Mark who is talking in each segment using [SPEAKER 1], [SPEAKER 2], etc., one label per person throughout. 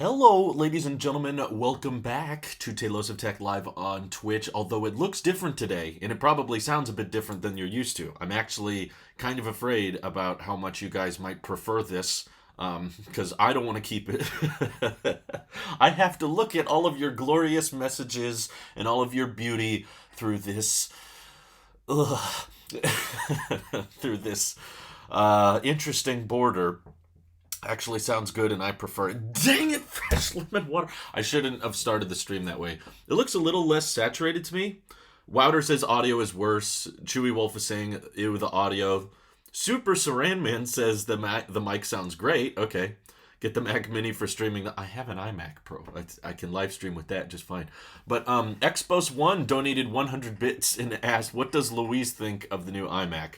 [SPEAKER 1] Hello, ladies and gentlemen. Welcome back to Talos of Tech Live on Twitch. Although it looks different today, and it probably sounds a bit different than you're used to. I'm actually kind of afraid about how much you guys might prefer this, because I don't want to keep it. I have to look at all of your glorious messages and all of your beauty through this, ugh, through this interesting border. Actually sounds good, and I prefer it. Dang it, fresh lemon water. I shouldn't have started the stream that way. It looks a little less saturated to me. Wouter says audio is worse. Chewy Wolf is saying, ew, the audio. Super Saran Man says the mic sounds great. Okay. Get the Mac Mini for streaming. I have an iMac Pro. I can live stream with that just fine. But Expos1 donated 100 bits and asked, what does Louise think of the new iMac?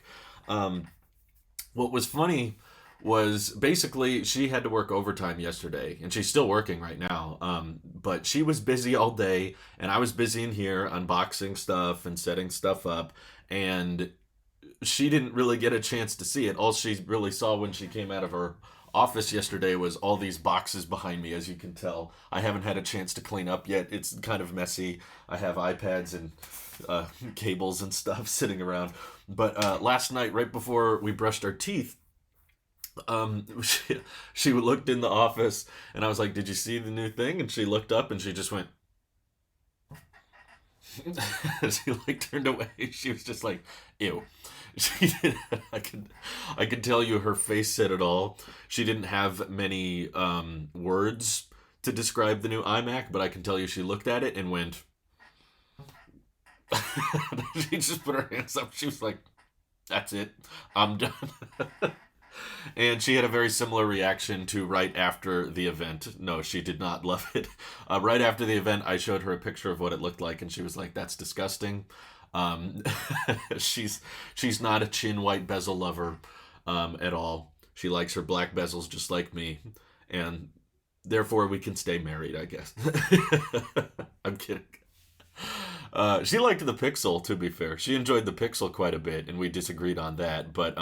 [SPEAKER 1] What was funny was basically she had to work overtime yesterday, and she's still working right now. But she was busy all day, and I was busy in here unboxing stuff and setting stuff up, and she didn't really get a chance to see it. All she really saw when she came out of her office yesterday was all these boxes behind me. As you can tell, I haven't had a chance to clean up yet. It's kind of messy. I have iPads and cables and stuff sitting around. But last night, right before we brushed our teeth, she looked in the office, and I was like, did you see the new thing? And she looked up, and she just went, she like turned away. She was just like, ew. She did. I could tell you her face said it all. She didn't have many words to describe the new iMac, but I can tell you she looked at it and went, she just put her hands up. She was like, that's it, I'm done. And she had a very similar reaction to right after the event. No, she did not love it. Right after the event, I showed her a picture of what it looked like, and she was like, that's disgusting. Um, she's not a chin white bezel lover at all. She likes her black bezels just like me. And therefore, we can stay married, I guess. I'm kidding. She liked the Pixel, to be fair. She enjoyed the Pixel quite a bit, and we disagreed on that. But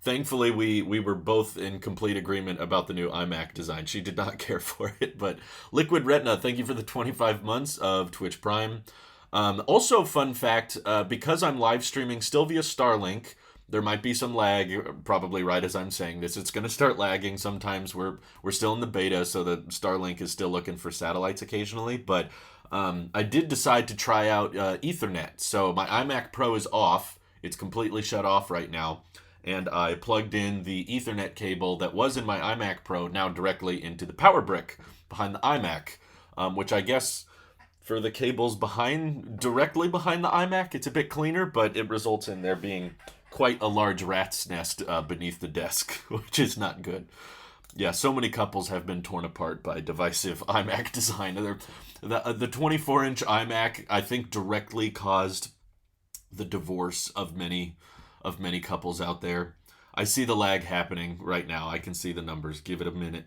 [SPEAKER 1] thankfully, we were both in complete agreement about the new iMac design. She did not care for it. But Liquid Retina, thank you for the 25 months of Twitch Prime. Also, fun fact, because I'm live streaming still via Starlink, there might be some lag, probably right as I'm saying this. It's going to start lagging. Sometimes we're still in the beta, so the Starlink is still looking for satellites occasionally. But I did decide to try out Ethernet. So my iMac Pro is off. It's completely shut off right now. And I plugged in the Ethernet cable that was in my iMac Pro now directly into the power brick behind the iMac, which I guess for the cables directly behind the iMac, it's a bit cleaner, but it results in there being quite a large rat's nest beneath the desk, which is not good. Yeah, so many couples have been torn apart by divisive iMac design. The 24-inch iMac, I think, directly caused the divorce of many couples out there. I see the lag happening right now. I can see the numbers. Give it a minute.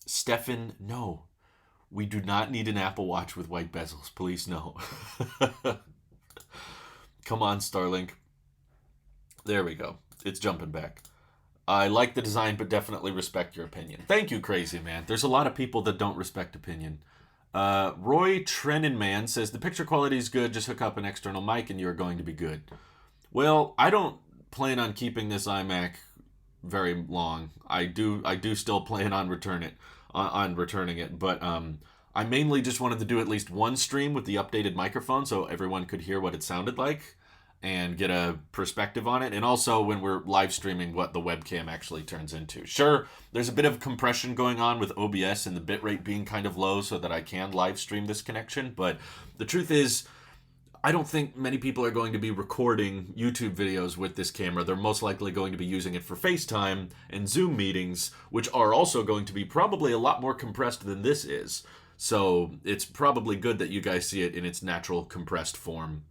[SPEAKER 1] Stefan, no. We do not need an Apple Watch with white bezels. Please, no. Come on, Starlink. There we go. It's jumping back. I like the design, but definitely respect your opinion. Thank you, Crazy Man. There's a lot of people that don't respect opinion. Roy Trenenman says, the picture quality is good. Just hook up an external mic and you're going to be good. Well, I don't plan on keeping this iMac very long. I do still plan on returning it, but I mainly just wanted to do at least one stream with the updated microphone so everyone could hear what it sounded like and get a perspective on it, and also when we're live streaming what the webcam actually turns into. Sure, there's a bit of compression going on with OBS and the bitrate being kind of low so that I can live stream this connection, but the truth is, I don't think many people are going to be recording YouTube videos with this camera. They're most likely going to be using it for FaceTime and Zoom meetings, which are also going to be probably a lot more compressed than this is. So it's probably good that you guys see it in its natural compressed form.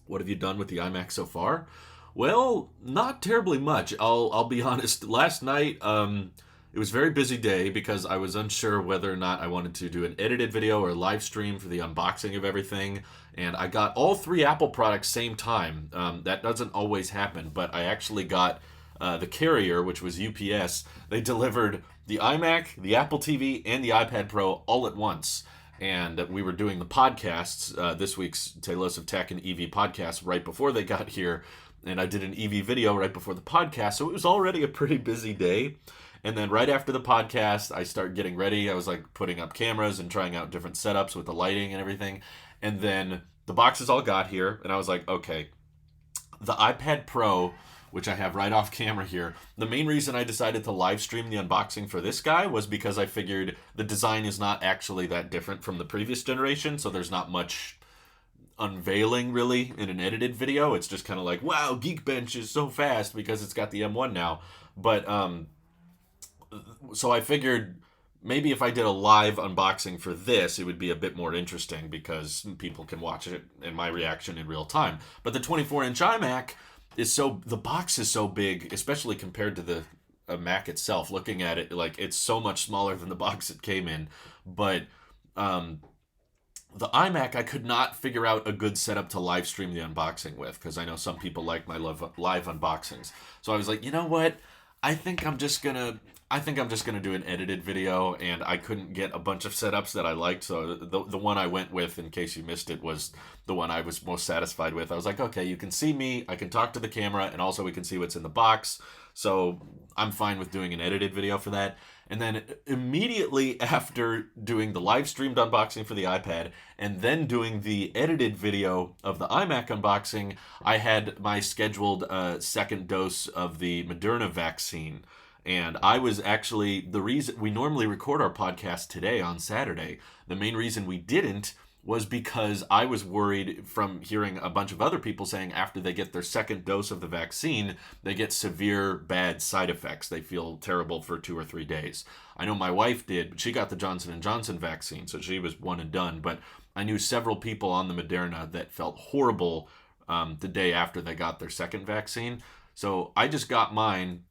[SPEAKER 1] What have you done with the iMac so far? Well, not terribly much. I'll be honest. Last night, it was a very busy day because I was unsure whether or not I wanted to do an edited video or a live stream for the unboxing of everything. And I got all three Apple products same time. That doesn't always happen, but I actually got the carrier, which was UPS. They delivered the iMac, the Apple TV, and the iPad Pro all at once. And we were doing the podcasts, this week's Talos of Tech and EV podcast, right before they got here. And I did an EV video right before the podcast. So it was already a pretty busy day. And then right after the podcast, I start getting ready. I was like putting up cameras and trying out different setups with the lighting and everything. And then the boxes all got here. And I was like, okay, the iPad Pro, which I have right off camera here. The main reason I decided to live stream the unboxing for this guy was because I figured the design is not actually that different from the previous generation, so there's not much unveiling really in an edited video. It's just kind of like, wow, Geekbench is so fast because it's got the M1 now. But so I figured maybe if I did a live unboxing for this, it would be a bit more interesting because people can watch it and my reaction in real time. But the 24-inch iMac the box is so big, especially compared to the Mac itself. Looking at it, like, it's so much smaller than the box it came in. But the iMac, I could not figure out a good setup to live stream the unboxing with, because I know some people like my live unboxings. So I was like, you know what? I think I'm just gonna do an edited video, and I couldn't get a bunch of setups that I liked. So the one I went with, in case you missed it, was the one I was most satisfied with. I was like, okay, you can see me, I can talk to the camera, and also we can see what's in the box. So I'm fine with doing an edited video for that. And then immediately after doing the live streamed unboxing for the iPad and then doing the edited video of the iMac unboxing, I had my scheduled second dose of the Moderna vaccine. And I was actually, the reason we normally record our podcast today on Saturday, the main reason we didn't was because I was worried from hearing a bunch of other people saying after they get their second dose of the vaccine, they get severe bad side effects. They feel terrible for 2 or 3 days. I know my wife did, but she got the Johnson & Johnson vaccine, so she was one and done. But I knew several people on the Moderna that felt horrible the day after they got their second vaccine. So I just got mine,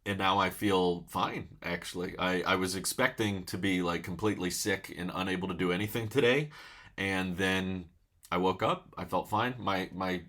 [SPEAKER 1] and now I feel fine, actually. I was expecting to be like completely sick and unable to do anything today. And then I woke up. I felt fine. My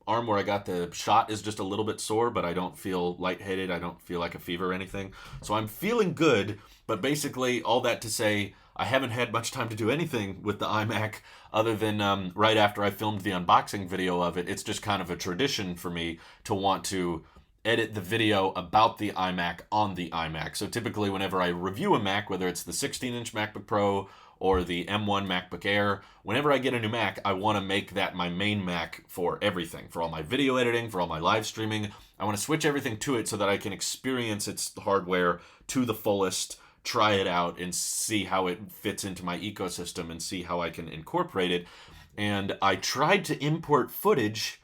[SPEAKER 1] arm where I got the shot is just a little bit sore, but I don't feel lightheaded. I don't feel like a fever or anything. So I'm feeling good. But basically, all that to say, I haven't had much time to do anything with the iMac other than right after I filmed the unboxing video of it. It's just kind of a tradition for me to want to edit the video about the iMac on the iMac. So typically whenever I review a Mac, whether it's the 16-inch MacBook Pro or the M1 MacBook Air, whenever I get a new Mac, I want to make that my main Mac for everything, for all my video editing, for all my live streaming. I want to switch everything to it so that I can experience its hardware to the fullest, try it out, and see how it fits into my ecosystem and see how I can incorporate it. And I tried to import footage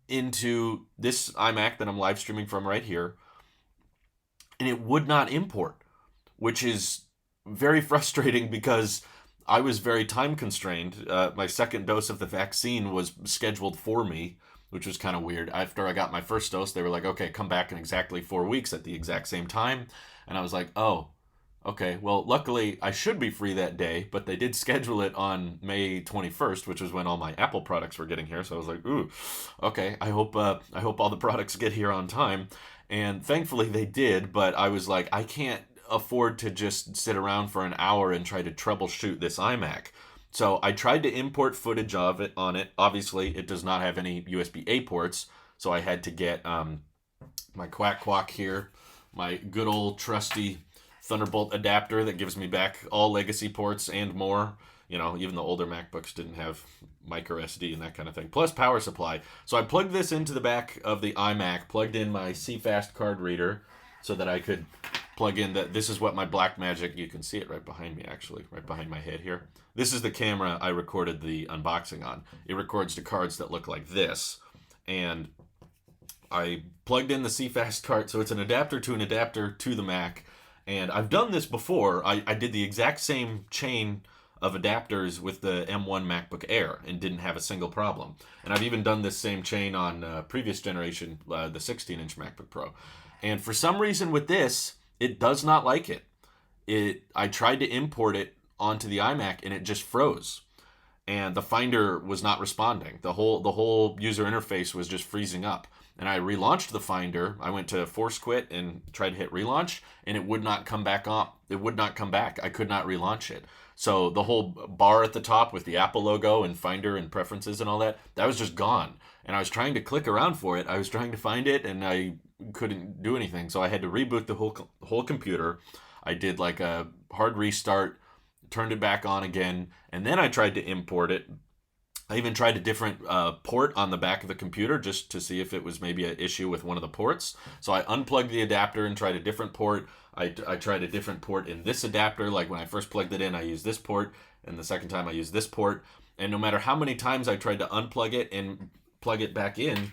[SPEAKER 1] into this iMac that I'm live streaming from right here, and it would not import, which is very frustrating because I was very time constrained. My second dose of the vaccine was scheduled for me, which was kind of weird. After I got my first dose, they were like, okay, come back in exactly 4 weeks at the exact same time. And I was like, oh, okay, well, luckily I should be free that day, but they did schedule it on May 21st, which was when all my Apple products were getting here. So I was like, ooh, okay, I hope all the products get here on time. And thankfully they did, but I was like, I can't afford to just sit around for an hour and try to troubleshoot this iMac. So I tried to import footage of it on it. Obviously, it does not have any USB-A ports, so I had to get my Quack here, my good old trusty Thunderbolt adapter that gives me back all legacy ports and more. You know, even the older MacBooks didn't have micro SD and that kind of thing. Plus power supply. So I plugged this into the back of the iMac, plugged in my CFast card reader so that I could plug in that. This is what my Blackmagic, you can see it right behind me actually, right behind my head here. This is the camera I recorded the unboxing on. It records the cards that look like this. And I plugged in the CFast card, so it's an adapter to the Mac. And I've done this before. I did the exact same chain of adapters with the M1 MacBook Air and didn't have a single problem. And I've even done this same chain on previous generation, the 16-inch MacBook Pro. And for some reason with this, it does not like it. I tried to import it onto the iMac and it just froze. And the Finder was not responding. The whole user interface was just freezing up. and I relaunched the Finder. I went to force quit and tried to hit relaunch, and it would not come back on. It would not come back. I could not relaunch it. So the whole bar at the top with the Apple logo and Finder and preferences and all that, that was just gone. And I was trying to click around for it. I was trying to find it, and I couldn't do anything. So I had to reboot the whole computer. I did like a hard restart, turned it back on again, and then I tried to import it. I even tried a different port on the back of the computer just to see if it was maybe an issue with one of the ports. So I unplugged the adapter and tried a different port. I tried a different port in this adapter. Like when I first plugged it in, I used this port, and the second time I used this port. And no matter how many times I tried to unplug it and plug it back in,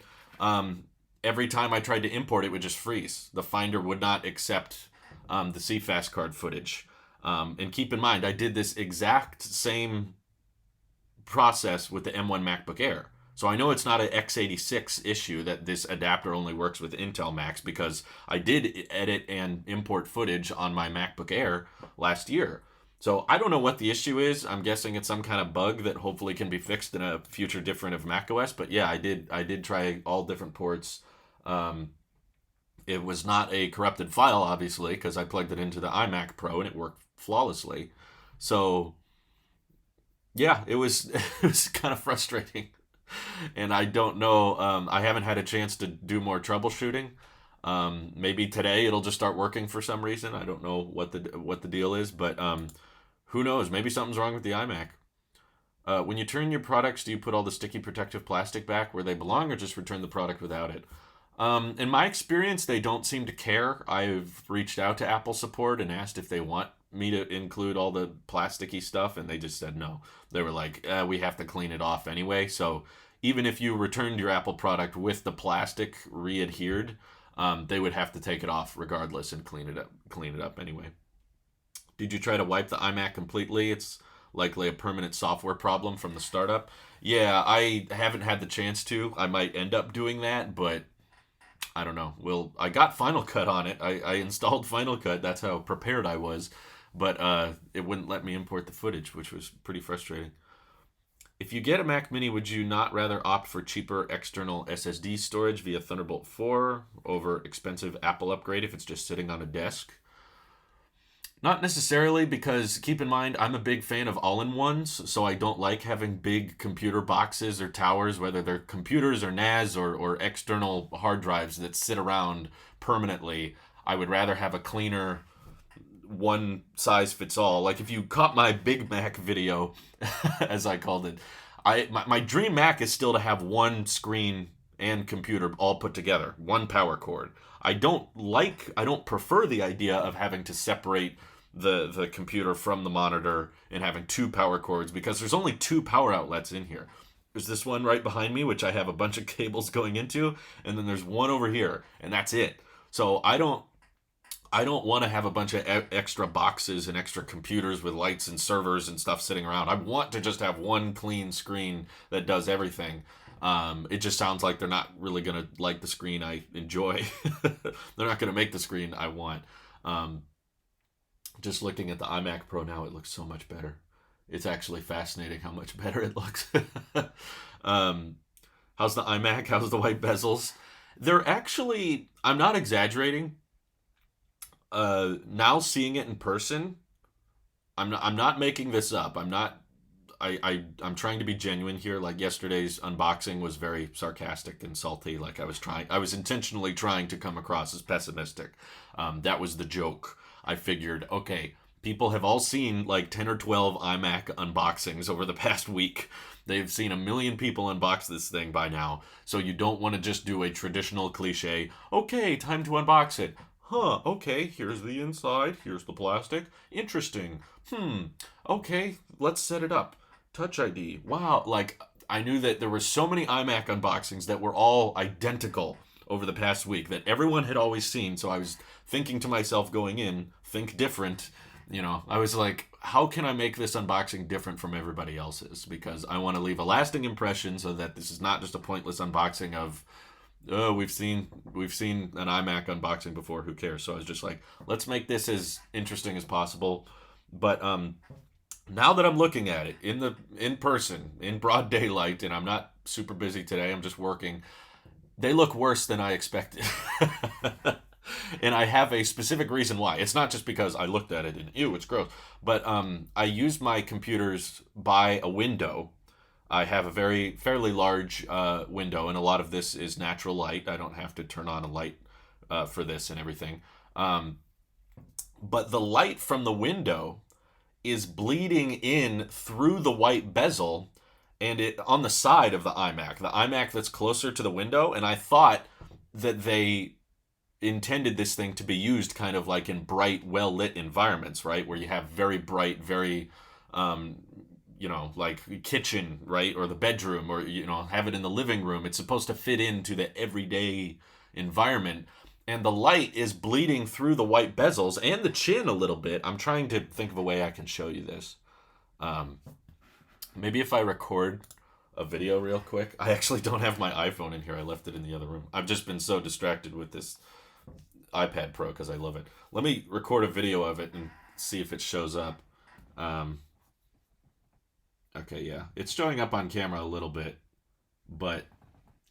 [SPEAKER 1] every time I tried to import it would just freeze. The Finder would not accept the CFast card footage. And keep in mind, I did this exact same process with the M1 MacBook Air. So I know it's not an x86 issue that this adapter only works with Intel Macs, because I did edit and import footage on my MacBook Air last year. So I don't know what the issue is. I'm guessing it's some kind of bug that hopefully can be fixed in a future different of macOS. But yeah, I did try all different ports. It was not a corrupted file, obviously, because I plugged it into the iMac Pro and it worked flawlessly. So yeah, it was it was kind of frustrating, and I don't know. I haven't had a chance to do more troubleshooting. Maybe today it'll just start working for some reason. I don't know what the deal is, but who knows? Maybe something's wrong with the iMac. When you turn your products, do you put all the sticky protective plastic back where they belong, or just return the product without it? In my experience, they don't seem to care. I've reached out to Apple support and asked if they want me to include all the plasticky stuff, and they just said no. They were like, we have to clean it off anyway. So even if you returned your Apple product with the plastic re-adhered, they would have to take it off regardless and clean it up anyway. Did you try to wipe the iMac completely? It's likely a permanent software problem from the startup. Yeah, I haven't had the chance to. I might end up doing that, but I don't know. Well, I got Final Cut on it. I installed Final Cut. That's how prepared I was. But it wouldn't let me import the footage, which was pretty frustrating. If you get a Mac Mini, would you not rather opt for cheaper external SSD storage via Thunderbolt 4 over expensive Apple upgrade if it's just sitting on a desk? Not necessarily, because keep in mind, I'm a big fan of all-in-ones, so I don't like having big computer boxes or towers, whether they're computers or NAS or external hard drives that sit around permanently. I would rather have a cleaner one size fits all. Like if you caught my Big Mac video, as I called it, my dream Mac is still to have one screen and computer all put together, one power cord. I don't prefer the idea of having to separate the computer from the monitor and having two power cords, because there's only two power outlets in here. There's this one right behind me, which I have a bunch of cables going into, and then there's one over here, and that's it. So I don't want to have a bunch of extra boxes and extra computers with lights and servers and stuff sitting around. I want to just have one clean screen that does everything. It just sounds like they're not really going to like the screen I enjoy. They're not going to make the screen I want. Just looking at the iMac Pro now, it looks so much better. It's actually fascinating how much better it looks. How's the iMac? How's the white bezels? They're actually, I'm not exaggerating. Now seeing it in person, I'm not making this up. I'm trying to be genuine here. Like yesterday's unboxing was very sarcastic and salty. Like I was intentionally trying to come across as pessimistic. That was the joke. I figured, okay, people have all seen like 10 or 12 iMac unboxings over the past week. They've seen 1 million people unbox this thing by now. So you don't want to just do a traditional cliche, okay, time to unbox it. Huh, okay, here's the inside, here's the plastic. Interesting. Okay, let's set it up. Touch ID. Wow, like, I knew that there were so many iMac unboxings that were all identical over the past week that everyone had always seen, so I was thinking to myself going in, think different. I was like, how can I make this unboxing different from everybody else's? Because I want to leave a lasting impression so that this is not just a pointless unboxing of, oh, we've seen an iMac unboxing before, who cares? So I was just like, let's make this as interesting as possible. But now that I'm looking at it in person, in broad daylight, and I'm not super busy today, I'm just working, They look worse than I expected. And I have a specific reason why. It's not just because I looked at it and ew, it's gross. But I use my computers by a window. I have a fairly large window, and a lot of this is natural light. I don't have to turn on a light for this and everything. Um, but the light from the window is bleeding in through the white bezel and it on the side of the iMac that's closer to the window. And I thought that they intended this thing to be used kind of like in bright, well lit environments, right? Where you have very bright, very, um, like kitchen, right? Or the bedroom, or, have it in the living room. It's supposed to fit into the everyday environment. And the light is bleeding through the white bezels and the chin a little bit. I'm trying to think of a way I can show you this. Um, Maybe if I record a video real quick. I actually don't have my iPhone in here. I left it in the other room. I've just been so distracted with this iPad Pro because I love it. Let me record a video of it and see if it shows up. Um, okay, yeah. It's showing up on camera a little bit. But,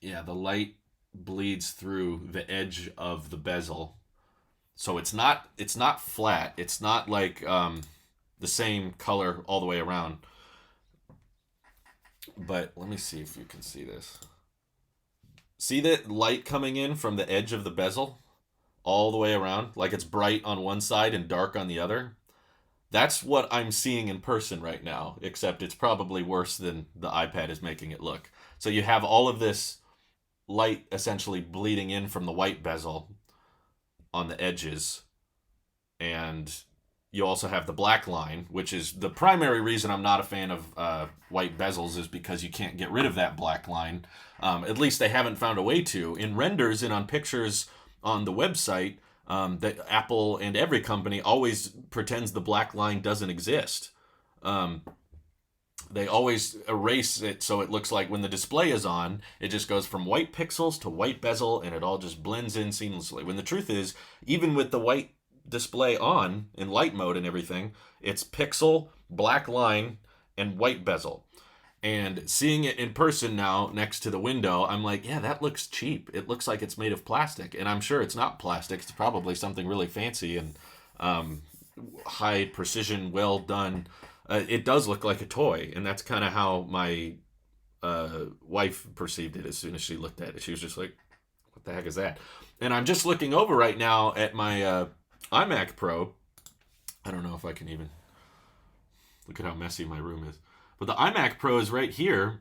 [SPEAKER 1] yeah, the light bleeds through the edge of the bezel. So it's not flat. It's not like the same color all the way around. But let me see if you can see this. See that light coming in from the edge of the bezel all the way around? Like it's bright on one side and dark on the other? That's what I'm seeing in person right now, except it's probably worse than the iPad is making it look. So you have all of this light essentially bleeding in from the white bezel on the edges, and you also have the black line, which is the primary reason I'm not a fan of white bezels, is because you can't get rid of that black line. At least they haven't found a way to. In renders and on pictures on the website, that Apple and every company always pretends the black line doesn't exist. They always erase it so it looks like when the display is on, it just goes from white pixels to white bezel and it all just blends in seamlessly. When the truth is, even with the white display on in light mode and everything, it's pixel, black line, and white bezel. And seeing it in person now next to the window, I'm like, yeah, that looks cheap. It looks like it's made of plastic. And I'm sure it's not plastic. It's probably something really fancy and high precision, well done. It does look like a toy. And that's kind of how my wife perceived it as soon as she looked at it. She was just like, what the heck is that? And I'm just looking over right now at my iMac Pro. I don't know if I can even look at how messy my room is. But the iMac Pro is right here,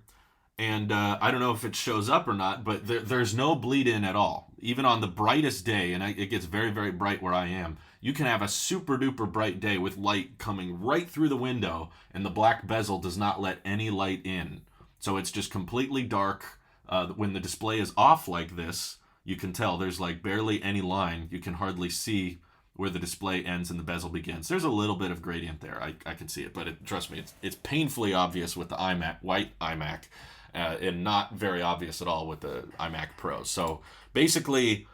[SPEAKER 1] and I don't know if it shows up or not, but there's no bleed in at all. Even on the brightest day, and it gets very, very bright where I am, you can have a super duper bright day with light coming right through the window, and the black bezel does not let any light in. So it's just completely dark. When the display is off like this, you can tell there's like barely any line. You can hardly see where the display ends and the bezel begins. There's a little bit of gradient there. I can see it, but trust me, it's painfully obvious with the white iMac, and not very obvious at all with the iMac Pro. So basically,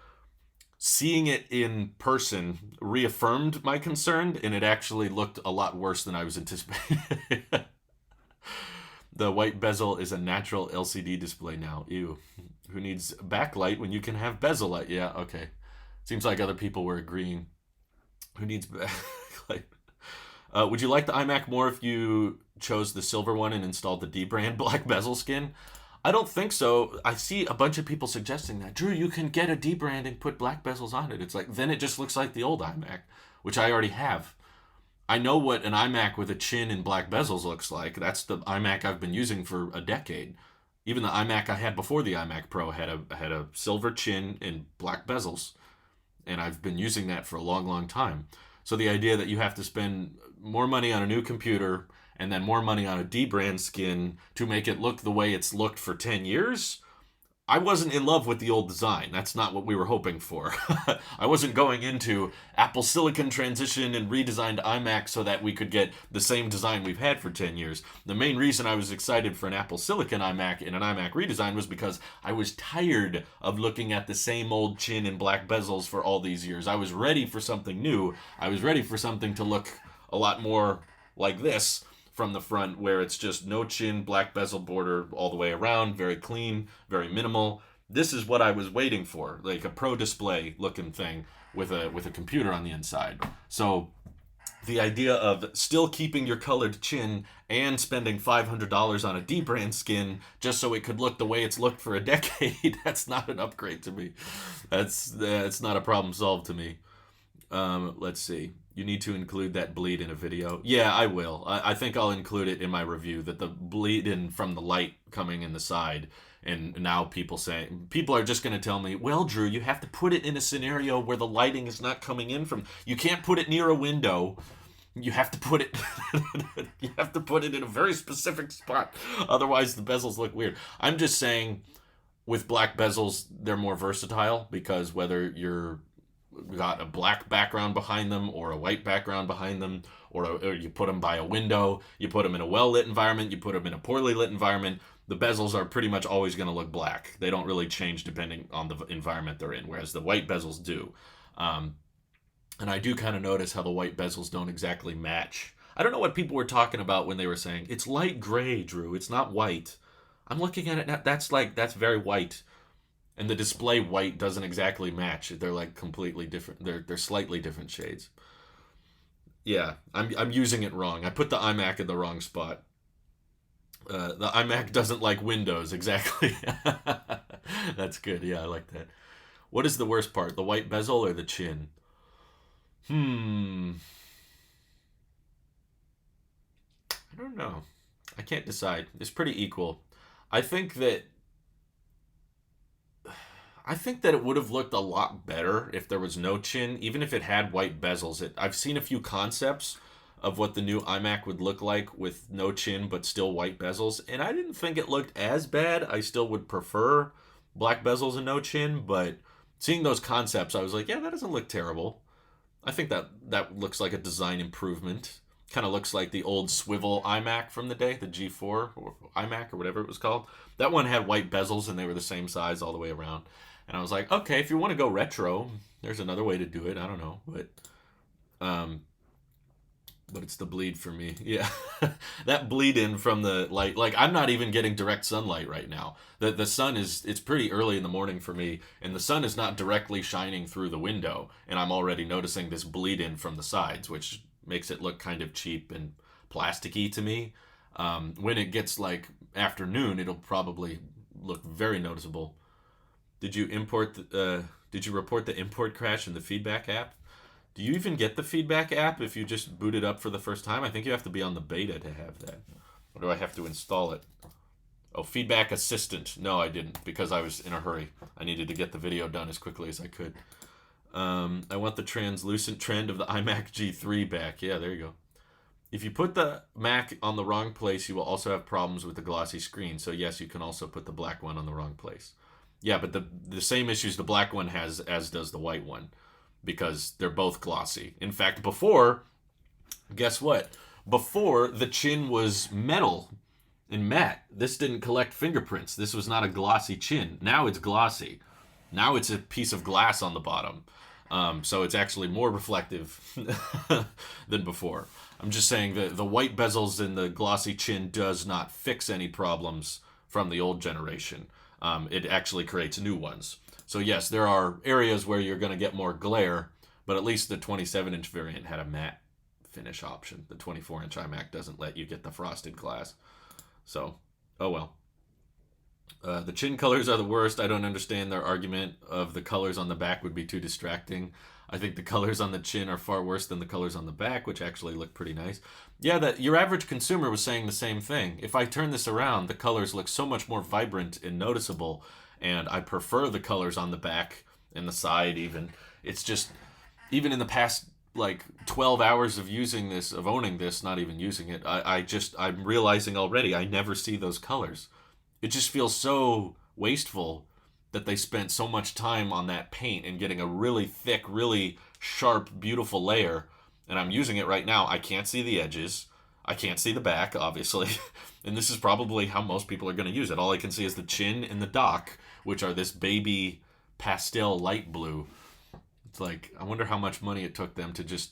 [SPEAKER 1] seeing it in person reaffirmed my concern, and it actually looked a lot worse than I was anticipating. The white bezel is a natural LCD display now. Ew. Who needs backlight when you can have bezel light? Yeah, okay. Seems like other people were agreeing. Who needs backlight? Would you like the iMac more if you chose the silver one and installed the D brand black bezel skin? I don't think so. I see a bunch of people suggesting that. Drew, you can get a D brand and put black bezels on it. It's like, then it just looks like the old iMac, which I already have. I know what an iMac with a chin and black bezels looks like. That's the iMac I've been using for a decade. Even the iMac I had before the iMac Pro had a silver chin and black bezels. And I've been using that for a long, long time. So the idea that you have to spend more money on a new computer and then more money on a D brand skin to make it look the way it's looked for 10 years, I wasn't in love with the old design. That's not what we were hoping for. I wasn't going into Apple Silicon transition and redesigned iMac so that we could get the same design we've had for 10 years. The main reason I was excited for an Apple Silicon iMac and an iMac redesign was because I was tired of looking at the same old chin and black bezels for all these years. I was ready for something new. I was ready for something to look a lot more like this from the front, where it's just no chin, black bezel border all the way around, very clean, very minimal, This is what I was waiting for, like a Pro Display looking thing with a computer on the inside. So the idea of still keeping your colored chin and spending $500 on a D-brand skin just so it could look the way it's looked for a decade, that's not an upgrade to me. That's not a problem solved to me. Let's see. You need to include that bleed in a video. Yeah, I will. I think I'll include it in my review, that the bleed in from the light coming in the side. And now people are just going to tell me, well, Drew, you have to put it in a scenario where the lighting is not coming in from. You can't put it near a window. You have to put it. You have to put it in a very specific spot. Otherwise, the bezels look weird. I'm just saying, with black bezels, they're more versatile because whether you're got a black background behind them or a white background behind them, or you put them by a window, you put them in a well-lit environment, you put them in a poorly lit environment, the bezels are pretty much always going to look black. They don't really change depending on the environment they're in, whereas the white bezels do. And I do kind of notice how the white bezels don't exactly match. I don't know what people were talking about when they were saying, it's light gray, Drew, it's not white. I'm looking at it now, that's very white. And the display white doesn't exactly match. They're like completely different. They're slightly different shades. Yeah, I'm using it wrong. I put the iMac in the wrong spot. The iMac doesn't like Windows, exactly. That's good. Yeah, I like that. What is the worst part, the white bezel or the chin? I don't know. I can't decide. It's pretty equal. I think that it would have looked a lot better if there was no chin, even if it had white bezels. I've seen a few concepts of what the new iMac would look like with no chin but still white bezels, and I didn't think it looked as bad. I still would prefer black bezels and no chin, but seeing those concepts, I was like, yeah, that doesn't look terrible. I think that looks like a design improvement. Kind of looks like the old swivel iMac from the day, the G4 or iMac or whatever it was called. That one had white bezels and they were the same size all the way around. And I was like, okay, if you want to go retro, there's another way to do it. I don't know, um, but it's the bleed for me. Yeah, that bleed in from the light. Like I'm not even getting direct sunlight right now. The sun it's pretty early in the morning for me, and the sun is not directly shining through the window, and I'm already noticing this bleed in from the sides, which makes it look kind of cheap and plasticky to me. When it gets like afternoon, it'll probably look very noticeable. Did you did you report the import crash in the feedback app? Do you even get the feedback app if you just boot it up for the first time? I think you have to be on the beta to have that. Or do I have to install it? Oh, feedback assistant. No, I didn't because I was in a hurry. I needed to get the video done as quickly as I could. I want the translucent trend of the iMac G3 back. Yeah, there you go. If you put the Mac on the wrong place, you will also have problems with the glossy screen. So yes, you can also put the black one on the wrong place. Yeah, but the same issues the black one has as does the white one, because they're both glossy. In fact, guess what? Before, the chin was metal and matte. This didn't collect fingerprints. This was not a glossy chin. Now it's glossy. Now it's a piece of glass on the bottom. So it's actually more reflective than before. I'm just saying that the white bezels in the glossy chin does not fix any problems from the old generation. It actually creates new ones. So yes, there are areas where you're going to get more glare, but at least the 27-inch variant had a matte finish option. The 24-inch iMac doesn't let you get the frosted glass. So, oh well. The chin colors are the worst. I don't understand their argument of the colors on the back would be too distracting. I think the colors on the chin are far worse than the colors on the back, which actually look pretty nice. Yeah, that your average consumer was saying the same thing. If I turn this around, the colors look so much more vibrant and noticeable, and I prefer the colors on the back and the side even. It's just, even in the past like 12 hours of using this, of owning this, not even using it, I'm realizing already I never see those colors. It just feels so wasteful that they spent so much time on that paint and getting a really thick, really sharp, beautiful layer. And I'm using it right now. I can't see the edges. I can't see the back, obviously. And this is probably how most people are going to use it. All I can see is the chin and the dock, which are this baby pastel light blue. It's like, I wonder how much money it took them to just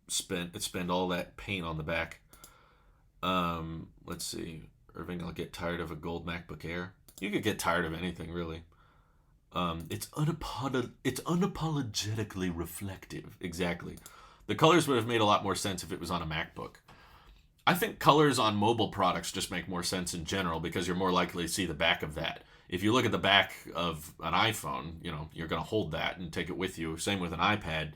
[SPEAKER 1] spend all that paint on the back. Let's see. Irving, I'll get tired of a gold MacBook Air. You could get tired of anything, really. It's unapologetically reflective. Exactly. The colors would have made a lot more sense if it was on a MacBook. I think colors on mobile products just make more sense in general because you're more likely to see the back of that. If you look at the back of an iPhone, you're going to hold that and take it with you. Same with an iPad.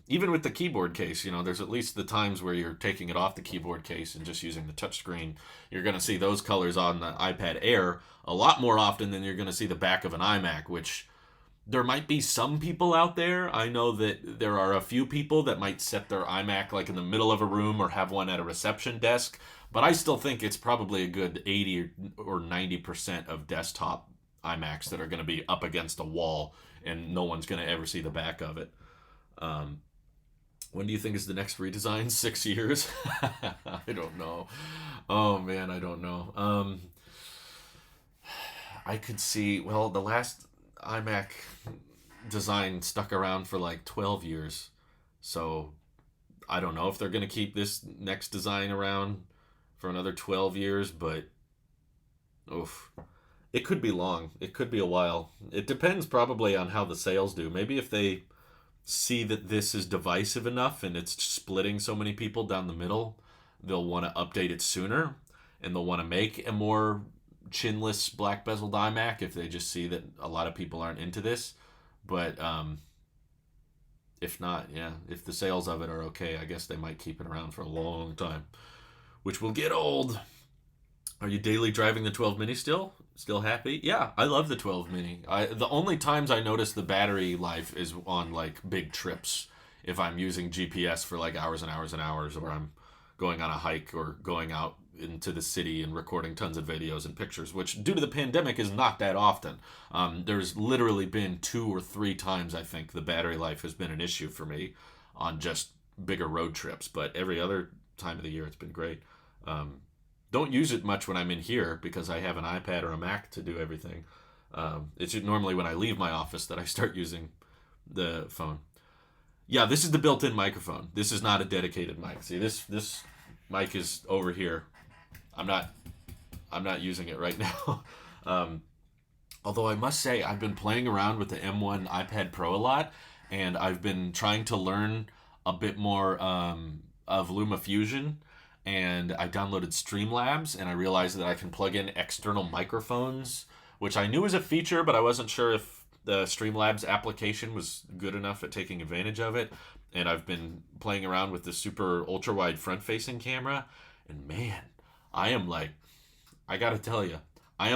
[SPEAKER 1] Even with the keyboard case, there's at least the times where you're taking it off the keyboard case and just using the touchscreen. You're going to see those colors on the iPad Air a lot more often than you're going to see the back of an iMac, which there might be some people out there. I know that there are a few people that might set their iMac like in the middle of a room or have one at a reception desk, but I still think it's probably a good 80 or 90% of desktop iMacs that are going to be up against a wall and no one's going to ever see the back of it. Um, when do you think is the next redesign? 6 years? I don't know. Oh man, I don't know. I could see, well, the last iMac design stuck around for like 12 years. So I don't know if they're going to keep this next design around for another 12 years, but oof. It could be long. It could be a while. It depends probably on how the sales do. Maybe if they see that this is divisive enough and it's splitting so many people down the middle, they'll want to update it sooner and they'll want to make a more chinless black bezeled iMac if they just see that a lot of people aren't into this. But if not, yeah, if the sales of it are okay, I guess they might keep it around for a long time, which will get old. Are you daily driving the 12 mini still? Still happy? Yeah, I love the 12 mini. The only times I notice the battery life is on like big trips. If I'm using GPS for like hours and hours and hours, or I'm going on a hike or going out into the city and recording tons of videos and pictures, which due to the pandemic is not that often. There's literally been 2 or 3 times I think the battery life has been an issue for me on just bigger road trips, but every other time of the year it's been great. Don't use it much when I'm in here because I have an iPad or a Mac to do everything. It's normally when I leave my office that I start using the phone. Yeah, this is the built-in microphone. This is not a dedicated mic. See, this mic is over here. I'm not using it right now. Although I must say I've been playing around with the M1 iPad Pro a lot, and I've been trying to learn a bit more of LumaFusion. And I downloaded Streamlabs, and I realized that I can plug in external microphones, which I knew was a feature, but I wasn't sure if the Streamlabs application was good enough at taking advantage of it. And I've been playing around with the super ultra-wide front-facing camera, and man, I gotta tell you, I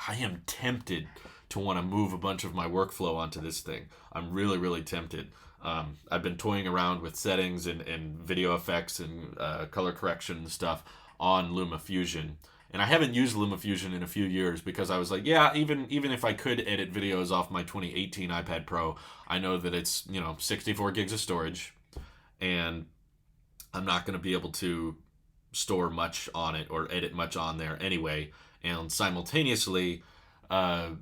[SPEAKER 1] am tempted to want to move a bunch of my workflow onto this thing. I'm really, really tempted. I've been toying around with settings and video effects and color correction and stuff on LumaFusion. And I haven't used LumaFusion in a few years because I was like, yeah, even if I could edit videos off my 2018 iPad Pro, I know that it's, 64 gigs of storage, and I'm not going to be able to store much on it or edit much on there anyway. And simultaneously, the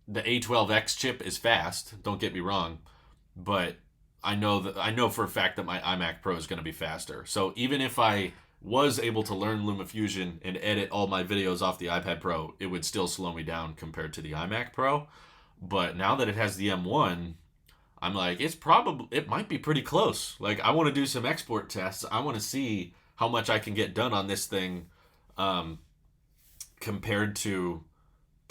[SPEAKER 1] A12X chip is fast, don't get me wrong, but I know for a fact that my iMac Pro is going to be faster. So even if I was able to learn LumaFusion and edit all my videos off the iPad Pro, it would still slow me down compared to the iMac Pro. But now that it has the M1, I'm like, it might be pretty close. Like, I want to do some export tests. I want to see how much I can get done on this thing compared to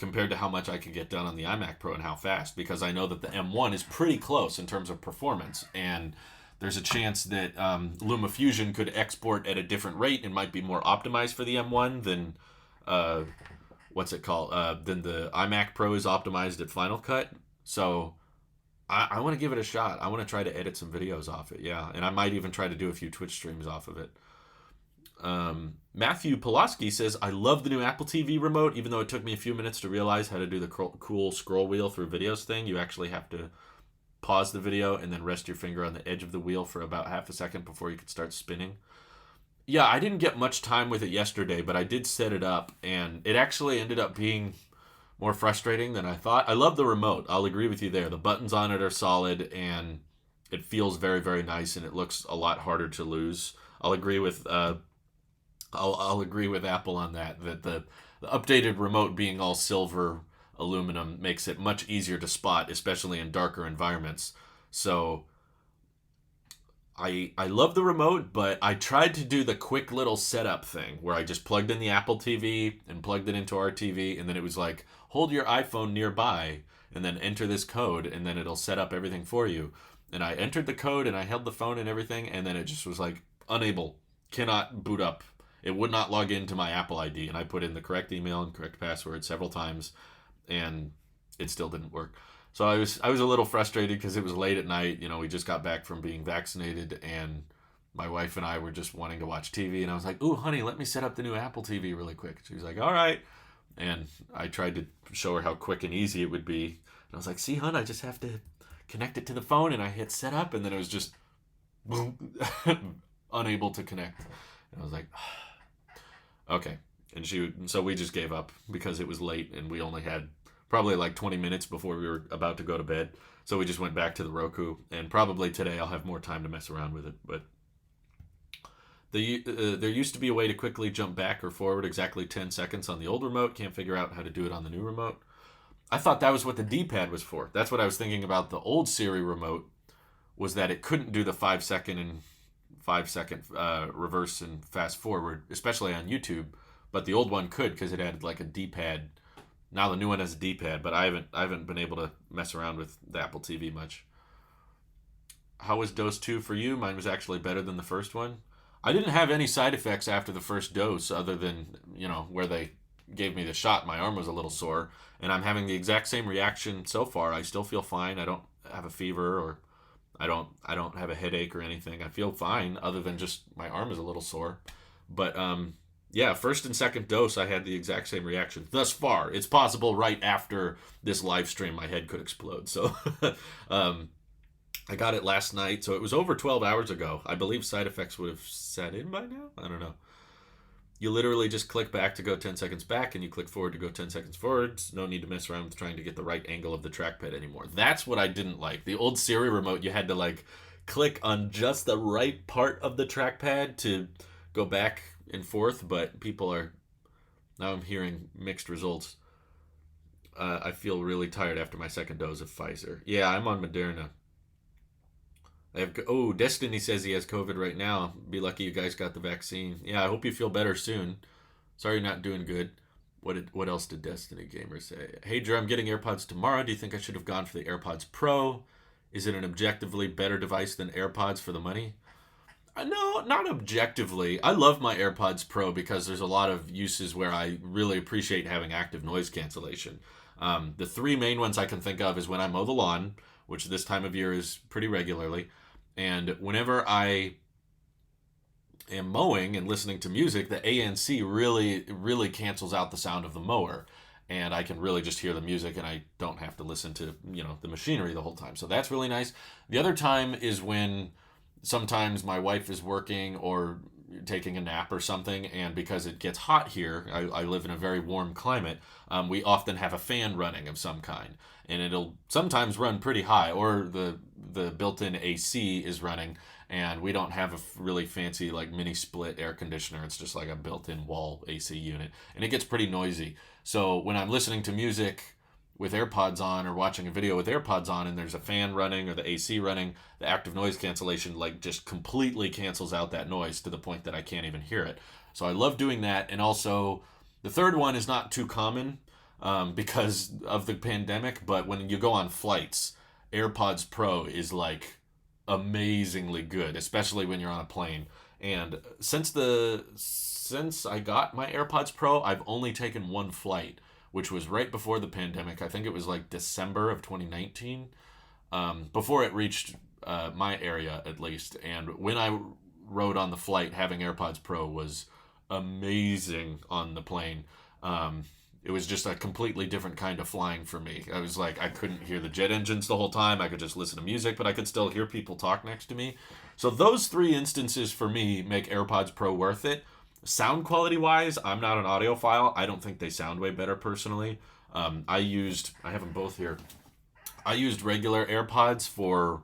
[SPEAKER 1] how much I can get done on the iMac Pro and how fast, because I know that the M1 is pretty close in terms of performance, and there's a chance that LumaFusion could export at a different rate and might be more optimized for the M1 than than the iMac Pro is optimized at Final Cut. So I want to give it a shot. I want to try to edit some videos off it, yeah, and I might even try to do a few Twitch streams off of it. Matthew Pulaski says, I love the new Apple TV remote, even though it took me a few minutes to realize how to do the cool scroll wheel through videos thing. You actually have to pause the video and then rest your finger on the edge of the wheel for about half a second before you can start spinning. Yeah, I didn't get much time with it yesterday, but I did set it up, and it actually ended up being more frustrating than I thought. I love the remote. I'll agree with you there. The buttons on it are solid, and it feels very, very nice, and it looks a lot harder to lose. I'll agree with I'll agree with Apple on that. That the updated remote being all silver aluminum makes it much easier to spot, especially in darker environments. So I love the remote, but I tried to do the quick little setup thing where I just plugged in the Apple TV and plugged it into our TV, and then it was like, hold your iPhone nearby and then enter this code, and then it'll set up everything for you. And I entered the code and I held the phone and everything, and then it just was like, unable, cannot boot up. It would not log into my Apple ID, and I put in the correct email and correct password several times, and it still didn't work. So I was a little frustrated because it was late at night. We just got back from being vaccinated, and my wife and I were just wanting to watch TV. And I was like, "Ooh, honey, let me set up the new Apple TV really quick." She was like, "All right." And I tried to show her how quick and easy it would be. And I was like, "See, hon, I just have to connect it to the phone," and I hit set up, and then it was just unable to connect. And I was like, "Okay." And so we just gave up because it was late, and we only had probably like 20 minutes before we were about to go to bed. So we just went back to the Roku, and probably today I'll have more time to mess around with it. But there used to be a way to quickly jump back or forward exactly 10 seconds on the old remote. Can't figure out how to do it on the new remote. I thought that was what the D-pad was for. That's what I was thinking about the old Siri remote, was that it couldn't do the 5 second and 5 second reverse and fast forward, especially on YouTube. But the old one could, because it had like a D-pad. Now the new one has a D-pad, but I haven't been able to mess around with the Apple TV much. How was dose 2 for you? Mine was actually better than the first one. I didn't have any side effects after the first dose, other than where they gave me the shot. My arm was a little sore, and I'm having the exact same reaction so far. I still feel fine. I don't have a fever, or I don't have a headache or anything. I feel fine, other than just my arm is a little sore. But yeah, first and second dose, I had the exact same reaction thus far. It's possible right after this live stream, my head could explode. So I got it last night, so it was over 12 hours ago. I believe side effects would have set in by now. I don't know. You literally just click back to go 10 seconds back, and you click forward to go 10 seconds forward. No need to mess around with trying to get the right angle of the trackpad anymore. That's what I didn't like. The old Siri remote, you had to like click on just the right part of the trackpad to go back and forth, but now I'm hearing mixed results. I feel really tired after my second dose of Pfizer. Yeah, I'm on Moderna. Destiny says he has COVID right now. Be lucky you guys got the vaccine. Yeah, I hope you feel better soon. Sorry you're not doing good. What else did Destiny Gamer say? Hey Drew, I'm getting AirPods tomorrow. Do you think I should have gone for the AirPods Pro? Is it an objectively better device than AirPods for the money? No, not objectively. I love my AirPods Pro because there's a lot of uses where I really appreciate having active noise cancellation. The three main ones I can think of is when I mow the lawn, which this time of year is pretty regularly, and whenever I am mowing and listening to music, the ANC really cancels out the sound of the mower, and I can really just hear the music, and I don't have to listen to the machinery the whole time. So that's really nice. The other time is when sometimes my wife is working or taking a nap or something, and because it gets hot here, I live in a very warm climate, we often have a fan running of some kind, and it'll sometimes run pretty high, or the built-in AC is running, and we don't have a really fancy like mini split air conditioner. It's just like a built-in wall AC unit, and it gets pretty noisy. So when I'm listening to music with AirPods on, or watching a video with AirPods on, and there's a fan running or the AC running, the active noise cancellation like just completely cancels out that noise to the point that I can't even hear it. So I love doing that. And also the third one is not too common because of the pandemic, but when you go on flights, AirPods Pro is like amazingly good, especially when you're on a plane. And since I got my AirPods Pro, I've only taken one flight, which was right before the pandemic. I think it was like December of 2019, before it reached my area at least. And when I rode on the flight, having AirPods Pro was amazing on the plane. It was just a completely different kind of flying for me. I was like, I couldn't hear the jet engines the whole time. I could just listen to music, but I could still hear people talk next to me. So those three instances for me make AirPods Pro worth it. Sound quality wise, I'm not an audiophile. I don't think they sound way better personally. I have them both here. I used regular AirPods for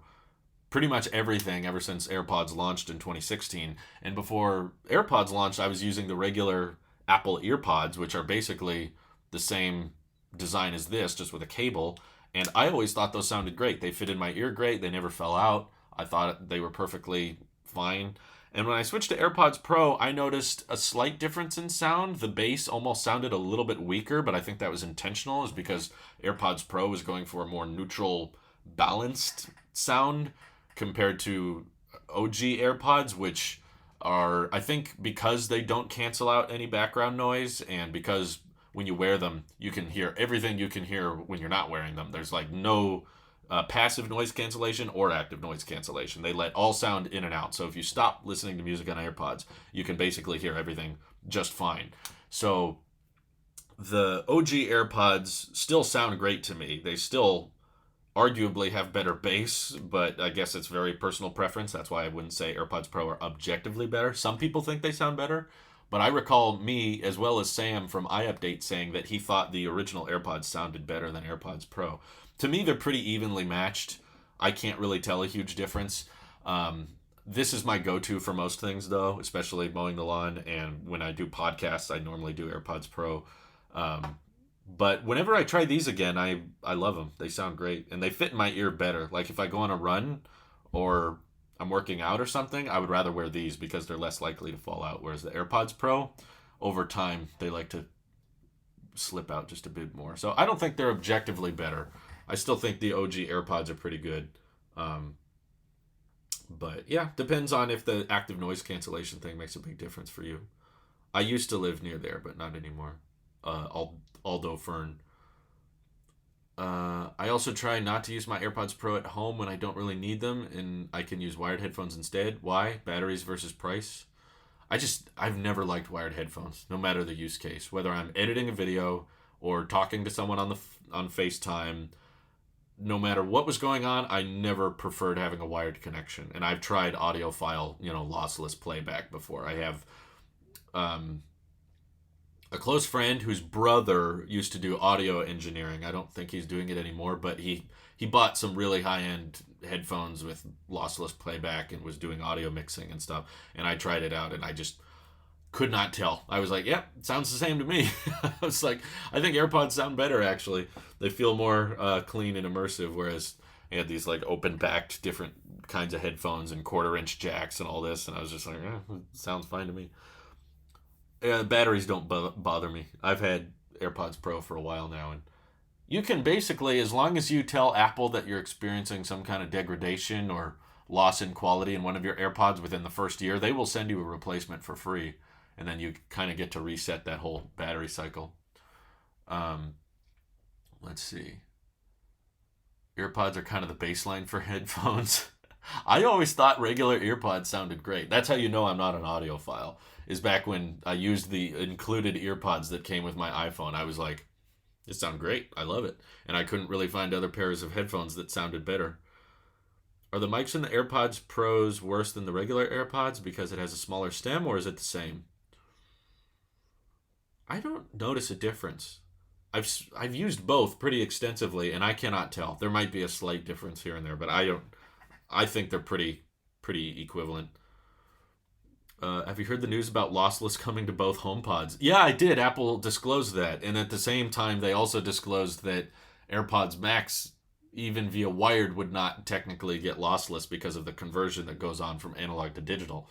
[SPEAKER 1] pretty much everything ever since AirPods launched in 2016. And before AirPods launched, I was using the regular Apple EarPods, which are basically the same design as this, just with a cable. And I always thought those sounded great. They fit in my ear great. They never fell out. I thought they were perfectly fine. And when I switched to AirPods Pro, I noticed a slight difference in sound. The bass almost sounded a little bit weaker, but I think that was intentional, is because AirPods Pro was going for a more neutral, balanced sound compared to OG AirPods, which are, I think, because they don't cancel out any background noise, and because when you wear them, you can hear everything you can hear when you're not wearing them. There's like no passive noise cancellation or active noise cancellation. They let all sound in and out. So if you stop listening to music on AirPods, you can basically hear everything just fine. So the OG AirPods still sound great to me. They still arguably have better bass, but I guess it's very personal preference. That's why I wouldn't say AirPods Pro are objectively better. Some people think they sound better, but I recall me, as well as Sam from iUpdate, saying that he thought the original AirPods sounded better than AirPods Pro. To me, they're pretty evenly matched. I can't really tell a huge difference. This is my go-to for most things, though, especially mowing the lawn. And when I do podcasts, I normally do AirPods Pro. But whenever I try these again, I love them. They sound great. And they fit in my ear better. Like if I go on a run or I'm working out or something, I would rather wear these because they're less likely to fall out. Whereas the AirPods Pro, over time, they like to slip out just a bit more. So I don't think they're objectively better. I still think the OG AirPods are pretty good. But yeah, depends on if the active noise cancellation thing makes a big difference for you. I used to live near there, but not anymore. Aldo Fern. I also try not to use my AirPods Pro at home when I don't really need them, and I can use wired headphones instead. Why? Batteries versus price. I've never liked wired headphones, no matter the use case. Whether I'm editing a video or talking to someone on FaceTime, no matter what was going on, I never preferred having a wired connection. And I've tried audiophile, lossless playback before. I have a close friend whose brother used to do audio engineering. I don't think he's doing it anymore, but he bought some really high-end headphones with lossless playback and was doing audio mixing and stuff. And I tried it out, and I just could not tell. I was like, yep, sounds the same to me. I was like, I think AirPods sound better, actually. They feel more clean and immersive, whereas I had these like open-backed different kinds of headphones and quarter-inch jacks and all this, and I was just like, it sounds fine to me. Batteries don't bother me. I've had AirPods Pro for a while now, and you can basically, as long as you tell Apple that you're experiencing some kind of degradation or loss in quality in one of your AirPods within the first year, they will send you a replacement for free. And then you kind of get to reset that whole battery cycle. Let's see. AirPods are kind of the baseline for headphones. I always thought regular AirPods sounded great. That's how you know I'm not an audiophile. Is back when I used the included EarPods that came with my iPhone. I was like, it sounds great. I love it. And I couldn't really find other pairs of headphones that sounded better. Are the mics in the AirPods Pros worse than the regular AirPods because it has a smaller stem, or is it the same? I don't notice a difference. I've used both pretty extensively, and I cannot tell. There might be a slight difference here and there, but I don't. I think they're pretty equivalent. Have you heard the news about lossless coming to both HomePods? Yeah, I did. Apple disclosed that, and at the same time, they also disclosed that AirPods Max, even via wired, would not technically get lossless because of the conversion that goes on from analog to digital.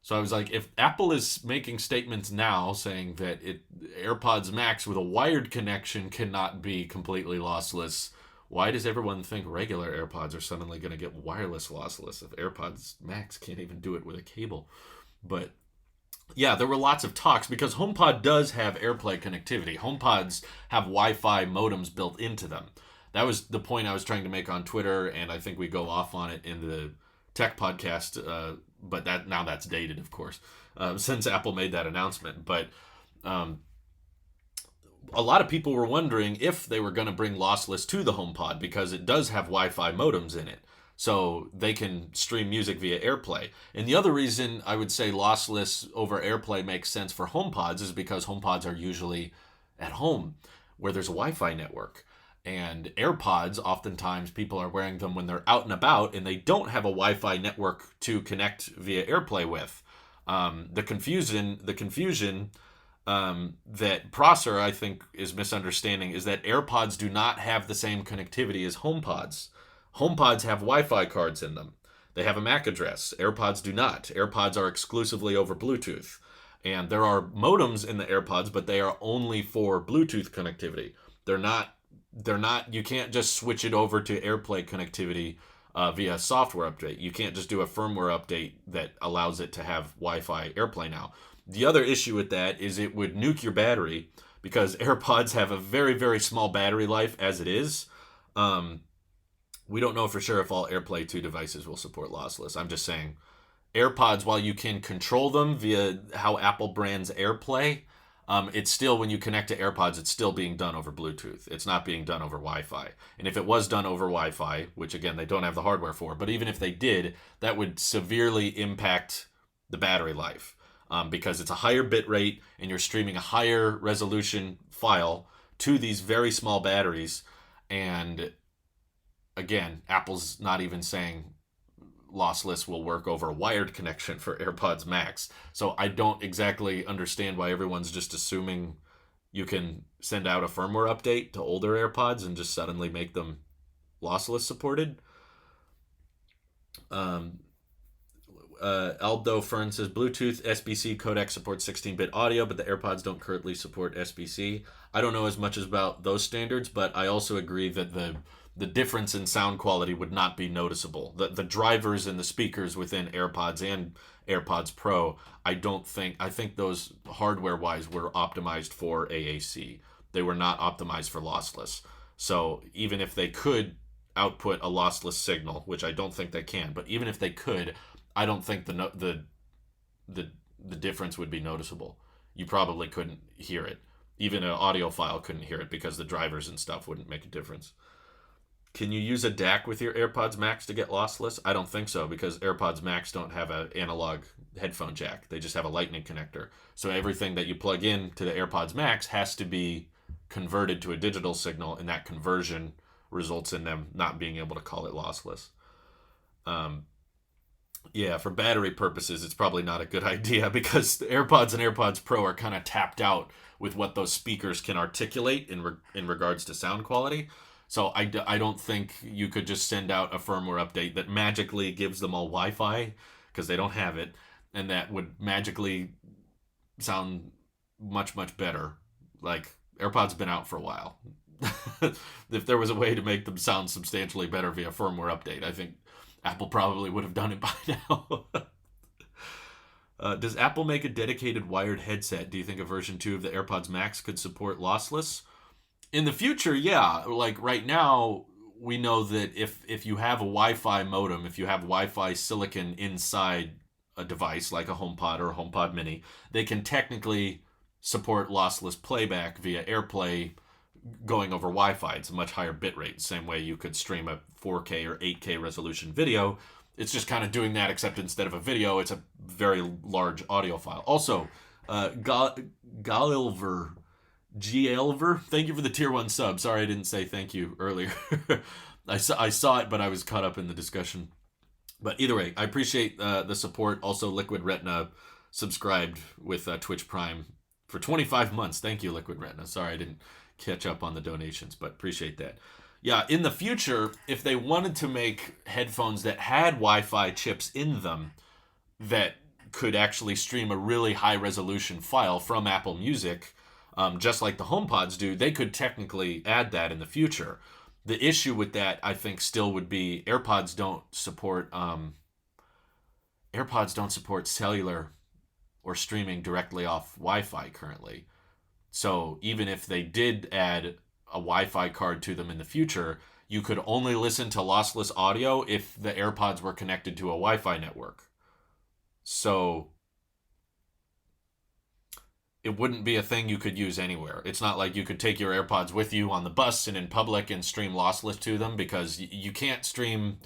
[SPEAKER 1] So I was like, if Apple is making statements now saying that AirPods Max with a wired connection cannot be completely lossless, why does everyone think regular AirPods are suddenly going to get wireless lossless if AirPods Max can't even do it with a cable? But yeah, there were lots of talks because HomePod does have AirPlay connectivity. HomePods have Wi-Fi modems built into them. That was the point I was trying to make on Twitter, and I think we go off on it in the tech podcast, but that's dated, of course, since Apple made that announcement. But a lot of people were wondering if they were going to bring lossless to the HomePod because it does have Wi-Fi modems in it. So they can stream music via AirPlay. And the other reason I would say lossless over AirPlay makes sense for HomePods is because HomePods are usually at home where there's a Wi-Fi network. And AirPods, oftentimes people are wearing them when they're out and about and they don't have a Wi-Fi network to connect via AirPlay with. The confusion that Prosser, I think, is misunderstanding is that AirPods do not have the same connectivity as HomePods. HomePods have Wi-Fi cards in them. They have a MAC address. AirPods do not. AirPods are exclusively over Bluetooth. And there are modems in the AirPods, but they are only for Bluetooth connectivity. They're not you can't just switch it over to AirPlay connectivity via software update. You can't just do a firmware update that allows it to have Wi-Fi AirPlay now. The other issue with that is it would nuke your battery because AirPods have a very, very small battery life as it is. We don't know for sure if all AirPlay 2 devices will support lossless. I'm just saying AirPods, while you can control them via how Apple brands AirPlay, it's still, when you connect to AirPods, it's still being done over Bluetooth. It's not being done over Wi-Fi. And if it was done over Wi-Fi, which again, they don't have the hardware for, but even if they did, that would severely impact the battery life because it's a higher bit rate and you're streaming a higher resolution file to these very small batteries. And again, Apple's not even saying lossless will work over a wired connection for AirPods Max. So I don't exactly understand why everyone's just assuming you can send out a firmware update to older AirPods and just suddenly make them lossless supported. Aldo Fern says Bluetooth SBC codec supports 16-bit audio, but the AirPods don't currently support SBC. I don't know as much about those standards, but I also agree that the difference in sound quality would not be noticeable. The drivers and the speakers within AirPods and AirPods Pro, I think those hardware-wise were optimized for AAC. They were not optimized for lossless. So even if they could output a lossless signal, which I don't think they can, but even if they could, I don't think the difference would be noticeable. You probably couldn't hear it. Even an audio file couldn't hear it because the drivers and stuff wouldn't make a difference. Can you use a DAC with your AirPods Max to get lossless? I don't think so because AirPods Max don't have an analog headphone jack. They just have a lightning connector. So everything that you plug in to the AirPods Max has to be converted to a digital signal, and that conversion results in them not being able to call it lossless. Yeah, for battery purposes, it's probably not a good idea because the AirPods and AirPods Pro are kind of tapped out with what those speakers can articulate in regards to sound quality. So I don't think you could just send out a firmware update that magically gives them all Wi-Fi because they don't have it, and that would magically sound much, much better. Like, AirPods have been out for a while. If there was a way to make them sound substantially better via firmware update, I think Apple probably would have done it by now. Does Apple make a dedicated wired headset? Do you think a version 2 of the AirPods Max could support lossless? In the future, yeah. Like right now, we know that if you have a Wi-Fi modem, if you have Wi-Fi silicon inside a device like a HomePod or a HomePod Mini, they can technically support lossless playback via AirPlay going over Wi-Fi. It's a much higher bitrate. Same way you could stream a 4K or 8K resolution video. It's just kind of doing that, except instead of a video, it's a very large audio file. Also, Galilver, thank you for the tier 1 sub. Sorry I didn't say thank you earlier. I saw it, but I was caught up in the discussion. But either way, I appreciate the support. Also, Liquid Retina subscribed with Twitch Prime for 25 months. Thank you, Liquid Retina. Sorry I didn't catch up on the donations, but appreciate that. Yeah, in the future, if they wanted to make headphones that had Wi-Fi chips in them that could actually stream a really high-resolution file from Apple Music, just like the HomePods do, they could technically add that in the future. The issue with that, I think, still would be AirPods don't support cellular or streaming directly off Wi-Fi currently. So even if they did add a Wi-Fi card to them in the future, you could only listen to lossless audio if the AirPods were connected to a Wi-Fi network. So it wouldn't be a thing you could use anywhere. It's not like you could take your AirPods with you on the bus and in public and stream lossless to them, because you can't stream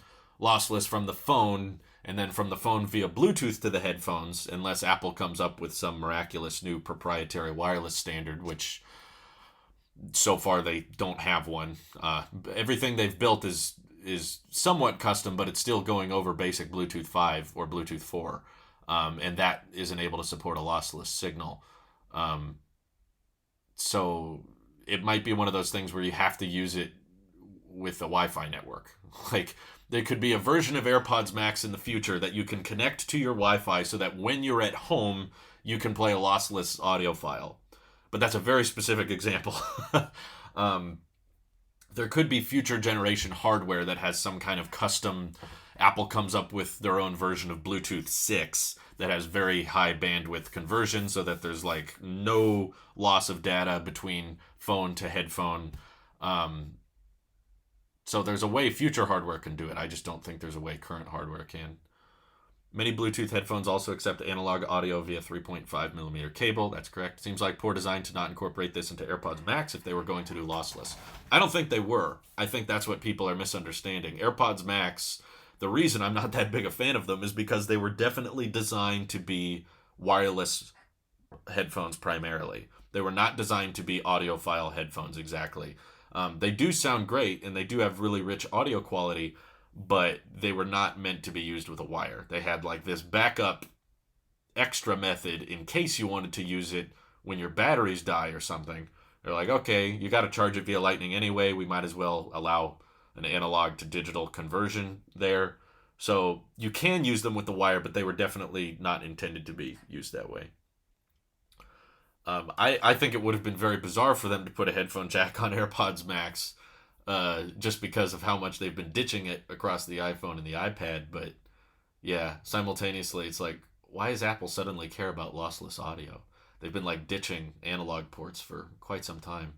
[SPEAKER 1] lossless from the phone and then from the phone via Bluetooth to the headphones unless Apple comes up with some miraculous new proprietary wireless standard, which So far, they don't have one. Everything they've built is somewhat custom, but it's still going over basic Bluetooth 5 or Bluetooth 4, and that isn't able to support a lossless signal. Um, so it might be one of those things where you have to use it with a Wi-Fi network. Like there could be a version of AirPods Max in the future that you can connect to your Wi-Fi so that when you're at home, you can play a lossless audio file. But that's a very specific example. um, there could be future generation hardware that has some kind of custom. Apple comes up with their own version of Bluetooth 6 that has very high bandwidth conversion so that there's like no loss of data between phone to headphone. Um, so there's a way future hardware can do it. I just don't think there's a way current hardware can. Many Bluetooth headphones also accept analog audio via 3.5 millimeter cable. That's correct. Seems like poor design to not incorporate this into AirPods Max if they were going to do lossless. I don't think they were. I think that's what people are misunderstanding. AirPods Max, the reason I'm not that big a fan of them is because they were definitely designed to be wireless headphones primarily. They were not designed to be audiophile headphones exactly. They do sound great and they do have really rich audio quality, but they were not meant to be used with a wire. They had like this backup extra method in case you wanted to use it when your batteries die or something. They're like, okay, you got to charge it via Lightning anyway. We might as well allow an analog to digital conversion there. So you can use them with the wire, but they were definitely not intended to be used that way. I think it would have been very bizarre for them to put a headphone jack on AirPods Max just because of how much they've been ditching it across the iPhone and the iPad. But yeah, simultaneously, it's like, why does Apple suddenly care about lossless audio? They've been like ditching analog ports for quite some time.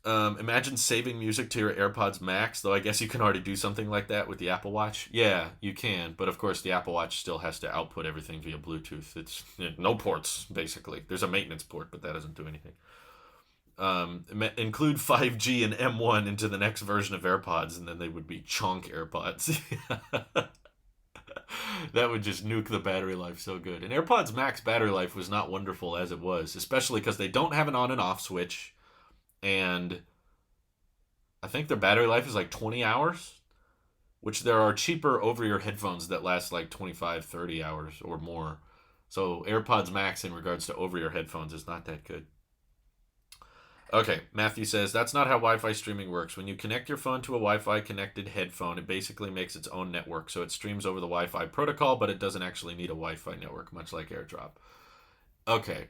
[SPEAKER 1] Imagine saving music to your AirPods Max, though I guess you can already do something like that with the Apple Watch. Yeah, you can, but of course the Apple Watch still has to output everything via Bluetooth. It's no ports, basically. There's a maintenance port, but that doesn't do anything. Include 5G and M1 into the next version of AirPods, and then they would be chonk AirPods. That would just nuke the battery life so good. And AirPods Max battery life was not wonderful as it was, especially because they don't have an on and off switch, and I think their battery life is like 20 hours, which there are cheaper over-ear headphones that last like 25, 30 hours or more. So AirPods Max in regards to over-ear headphones is not that good. Okay, Matthew says, that's not how Wi-Fi streaming works. When you connect your phone to a Wi-Fi connected headphone, it basically makes its own network. So it streams over the Wi-Fi protocol, but it doesn't actually need a Wi-Fi network, much like AirDrop. Okay.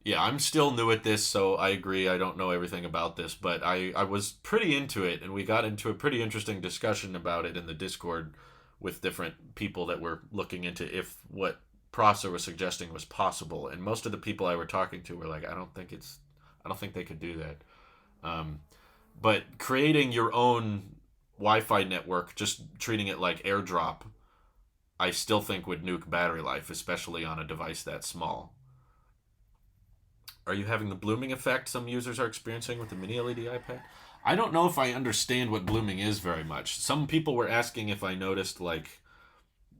[SPEAKER 1] Yeah, I'm still new at this, so I agree. I don't know everything about this, but I was pretty into it, and we got into a pretty interesting discussion about it in the Discord with different people that were looking into if what Prosser was suggesting was possible. And most of the people I were talking to were like, I don't think they could do that. Um, but creating your own Wi-Fi network, just treating it like AirDrop, I still think would nuke battery life, especially on a device that small. Are you having the blooming effect some users are experiencing with the mini LED iPad? I don't know if I understand what blooming is very much. Some people were asking if I noticed like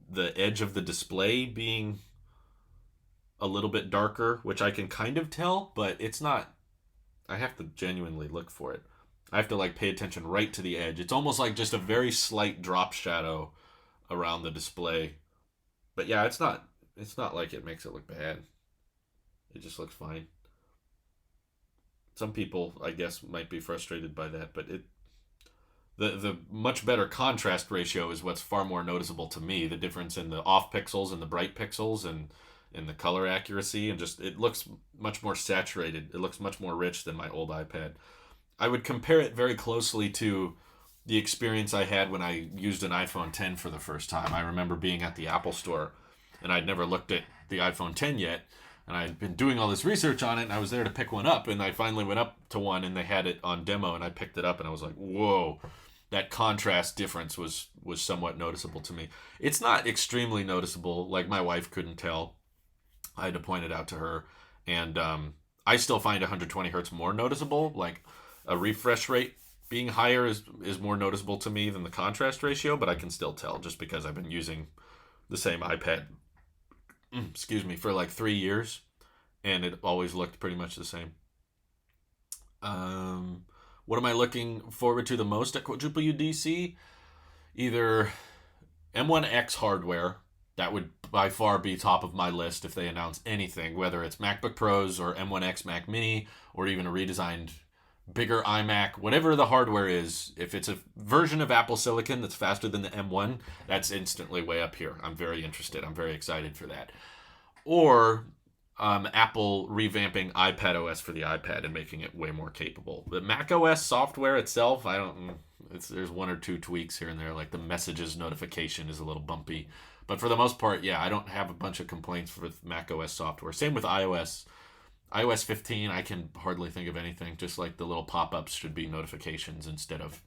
[SPEAKER 1] the edge of the display being a little bit darker, which I can kind of tell, but it's not. I have to genuinely look for it. I have to like pay attention right to the edge. It's almost like just a very slight drop shadow around the display. But yeah, it's not like it makes it look bad. It just looks fine. Some people, I guess, might be frustrated by that, but the much better contrast ratio is what's far more noticeable to me. The difference in the off pixels and the bright pixels and in the color accuracy, and just it looks much more saturated. It looks much more rich than my old iPad. I would compare it very closely to the experience I had when I used an iPhone 10 for the first time. I remember being at the Apple store, and I'd never looked at the iPhone 10 yet, and I'd been doing all this research on it, and I was there to pick one up, and I finally went up to one, and they had it on demo, and I picked it up, and I was like, whoa, that contrast difference was somewhat noticeable to me. It's not extremely noticeable, like my wife couldn't tell. I had to point it out to her, and I still find 120 hertz more noticeable. Like a refresh rate being higher is more noticeable to me than the contrast ratio, but I can still tell just because I've been using the same iPad, excuse me, for like 3 years, and it always looked pretty much the same. Um, what am I looking forward to the most at Quadruple UDC? Either M1X hardware. That would by far be top of my list if they announce anything, whether it's MacBook Pros or M1X Mac Mini or even a redesigned bigger iMac, whatever the hardware is. If it's a version of Apple Silicon that's faster than the M1, that's instantly way up here. I'm very interested. I'm very excited for that. Or Apple revamping iPad OS for the iPad and making it way more capable. The Mac OS software itself, I don't. There's one or two tweaks here and there, like the messages notification is a little bumpy, but for the most part, yeah, I don't have a bunch of complaints with Mac OS software. Same with iOS. iOS 15, I can hardly think of anything. Just like the little pop-ups should be notifications instead of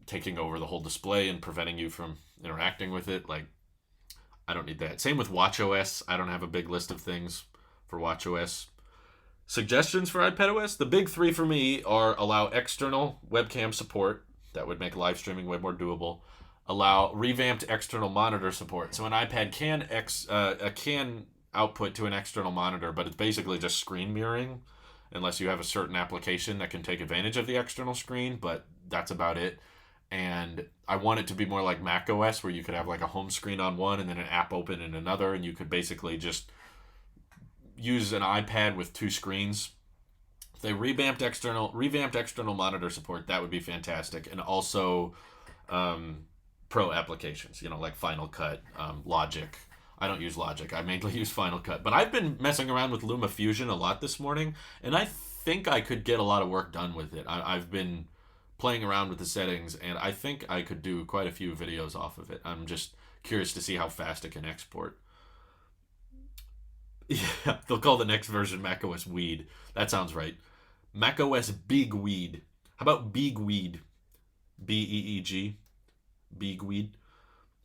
[SPEAKER 1] taking over the whole display and preventing you from interacting with it. Like, I don't need that. Same with watchOS. I don't have a big list of things for watchOS. Suggestions for iPadOS? The big three for me are allow external webcam support. That would make live streaming way more doable. Allow revamped external monitor support. So an iPad can output to an external monitor, but it's basically just screen mirroring, unless you have a certain application that can take advantage of the external screen. But that's about it. And I want it to be more like Mac OS, where you could have like a home screen on one and then an app open in another, and you could basically just use an iPad with two screens. If they revamped external monitor support, that would be fantastic. And also pro applications, like Final Cut, Logic. I don't use Logic. I mainly use Final Cut. But I've been messing around with LumaFusion a lot this morning, and I think I could get a lot of work done with it. I've been playing around with the settings, and I think I could do quite a few videos off of it. I'm just curious to see how fast it can export. Yeah, they'll call the next version macOS Weed. That sounds right. macOS Big Weed. How about Big Weed? BEEG. Big Weed.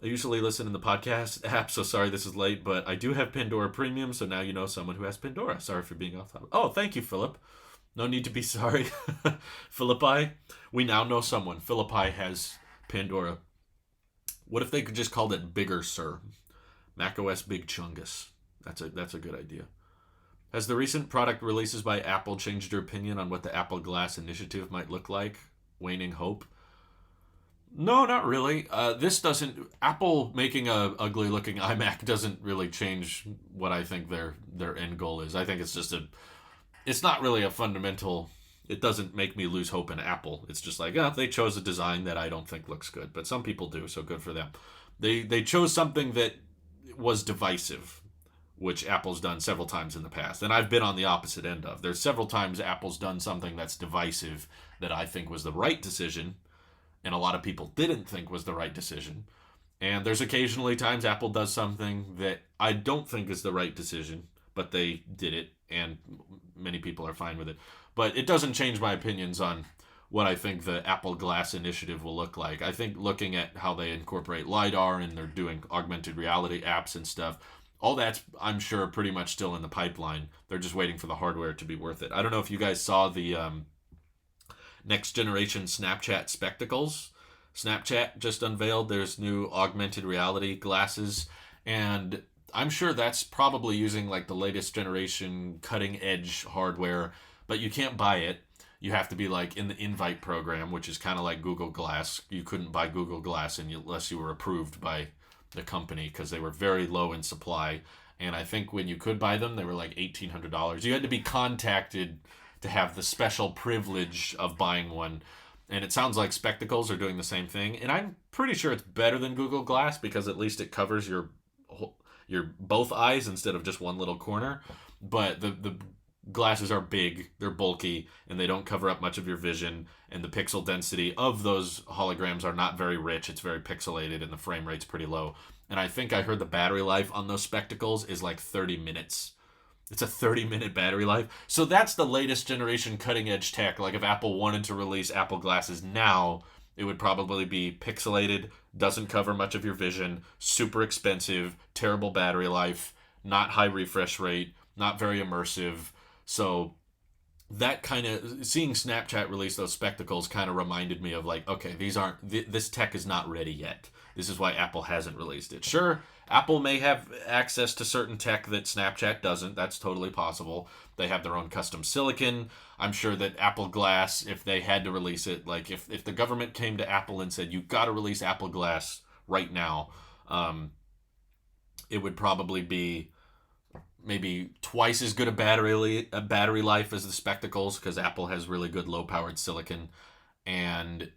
[SPEAKER 1] I usually listen in the podcast app, so sorry this is late, but I do have Pandora Premium, so now you know someone who has Pandora. Sorry for being off topic. Oh, thank you, Philip. No need to be sorry. Philippi, we now know someone. Philippi has Pandora. What if they could just call it Bigger Sir? macOS Big Chungus. That's a good idea. Has the recent product releases by Apple changed your opinion on what the Apple Glass initiative might look like? Waning hope? No, not really. This doesn't. Apple making a ugly looking iMac doesn't really change what I think their end goal is. I think it's just It's not really a fundamental. It doesn't make me lose hope in Apple. It's just like, they chose a design that I don't think looks good, but some people do, so good for them. They chose something that was divisive, which Apple's done several times in the past. And I've been on the opposite end of. There's several times Apple's done something that's divisive that I think was the right decision, and a lot of people didn't think was the right decision. And there's occasionally times Apple does something that I don't think is the right decision, but they did it, and many people are fine with it. But it doesn't change my opinions on what I think the Apple Glass initiative will look like. I think looking at how they incorporate LiDAR and they're doing augmented reality apps and stuff, all that's, I'm sure, pretty much still in the pipeline. They're just waiting for the hardware to be worth it. I don't know if you guys saw the next generation Snapchat spectacles. Snapchat just unveiled there's new augmented reality glasses, and I'm sure that's probably using like the latest generation cutting edge hardware, but you can't buy it. You have to be like in the invite program, which is kind of like Google Glass. You couldn't buy Google Glass unless you were approved by the company because they were very low in supply. And I think when you could buy them, they were like $1,800. You had to be contacted to have the special privilege of buying one. And it sounds like spectacles are doing the same thing. And I'm pretty sure it's better than Google Glass because at least it covers your both eyes instead of just one little corner. But the glasses are big, they're bulky, and they don't cover up much of your vision. And the pixel density of those holograms are not very rich. It's very pixelated, and the frame rate's pretty low. And I think I heard the battery life on those spectacles is like 30 minutes. It's a 30-minute battery life. So that's the latest generation cutting edge tech. Like if Apple wanted to release Apple glasses now, it would probably be pixelated, doesn't cover much of your vision, super expensive, terrible battery life, not high refresh rate, not very immersive. So that kind of seeing Snapchat release those spectacles kind of reminded me of like, okay, this tech is not ready yet. This is why Apple hasn't released it. Sure, Apple may have access to certain tech that Snapchat doesn't. That's totally possible. They have their own custom silicon. I'm sure that Apple Glass, if they had to release it, like if the government came to Apple and said, you've got to release Apple Glass right now, it would probably be maybe twice as good a battery life as the spectacles, because Apple has really good low powered silicon, and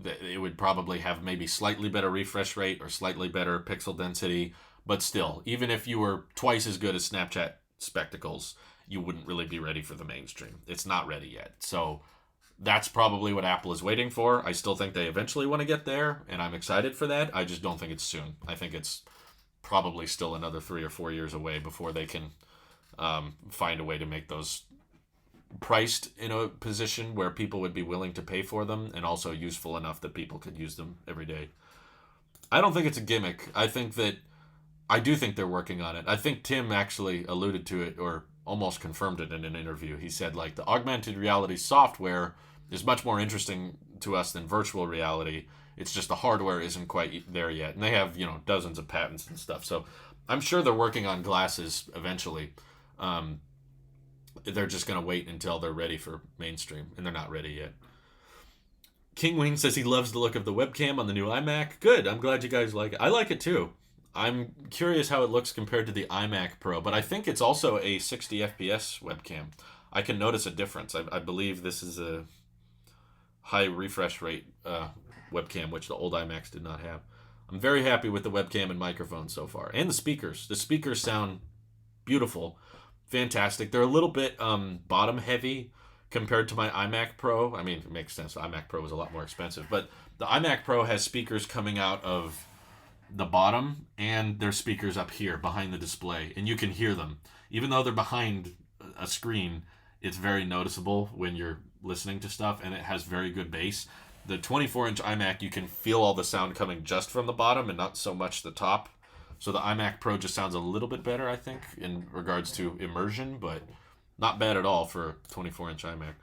[SPEAKER 1] it would probably have maybe slightly better refresh rate or slightly better pixel density. But still, even if you were twice as good as Snapchat spectacles, you wouldn't really be ready for the mainstream. It's not ready yet. So that's probably what Apple is waiting for. I still think they eventually want to get there, and I'm excited for that. I just don't think it's soon. I think it's probably still another 3 or 4 years away before they can find a way to make those priced in a position where people would be willing to pay for them and also useful enough that people could use them every day. I don't think it's a gimmick. I do think they're working on it. I think Tim actually alluded to it or almost confirmed it in an interview. He said like the augmented reality software is much more interesting to us than virtual reality. It's just the hardware isn't quite there yet. And they have, dozens of patents and stuff. So I'm sure they're working on glasses eventually. They're just going to wait until they're ready for mainstream, and they're not ready yet. King Wing says he loves the look of the webcam on the new iMac. Good. I'm glad you guys like it. I like it too. I'm curious how it looks compared to the iMac Pro, but I think it's also a 60 FPS webcam. I can notice a difference. I believe this is a high refresh rate webcam, which the old iMacs did not have. I'm very happy with the webcam and microphone so far. And the speakers. The speakers sound beautiful. Fantastic. They're a little bit bottom heavy compared to my iMac Pro. I mean, it makes sense. The iMac Pro is a lot more expensive. But the iMac Pro has speakers coming out of the bottom, and there's speakers up here behind the display. And you can hear them. Even though they're behind a screen, it's very noticeable when you're listening to stuff, and it has very good bass. The 24-inch iMac, you can feel all the sound coming just from the bottom and not so much the top. So the iMac Pro just sounds a little bit better, I think, in regards to immersion, but not bad at all for a 24-inch iMac.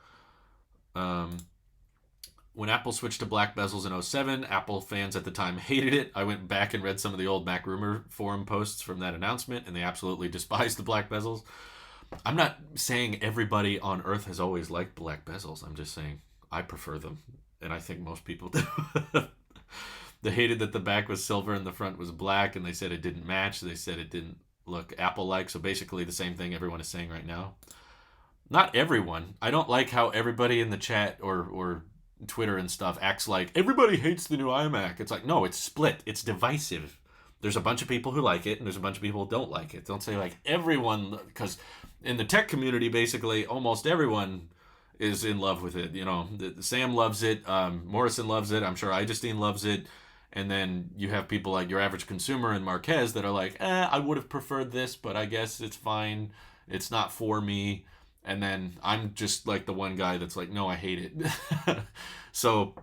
[SPEAKER 1] When Apple switched to black bezels in 2007, Apple fans at the time hated it. I went back and read some of the old Mac Rumor forum posts from that announcement, and they absolutely despised the black bezels. I'm not saying everybody on Earth has always liked black bezels. I'm just saying I prefer them, and I think most people do. They hated that the back was silver and the front was black, and they said it didn't match. They said it didn't look Apple-like, so basically the same thing everyone is saying right now. Not everyone. I don't like how everybody in the chat or Twitter and stuff acts like everybody hates the new iMac. It's like, no, it's split. It's divisive. There's a bunch of people who like it, and there's a bunch of people who don't like it. Don't say like everyone, because in the tech community, basically, almost everyone is in love with it. Sam loves it. Morrison loves it. I'm sure Ijestein loves it. And then you have people like your average consumer and Marquez that are like, I would have preferred this, but I guess it's fine. It's not for me. And then I'm just like the one guy that's like, no, I hate it. So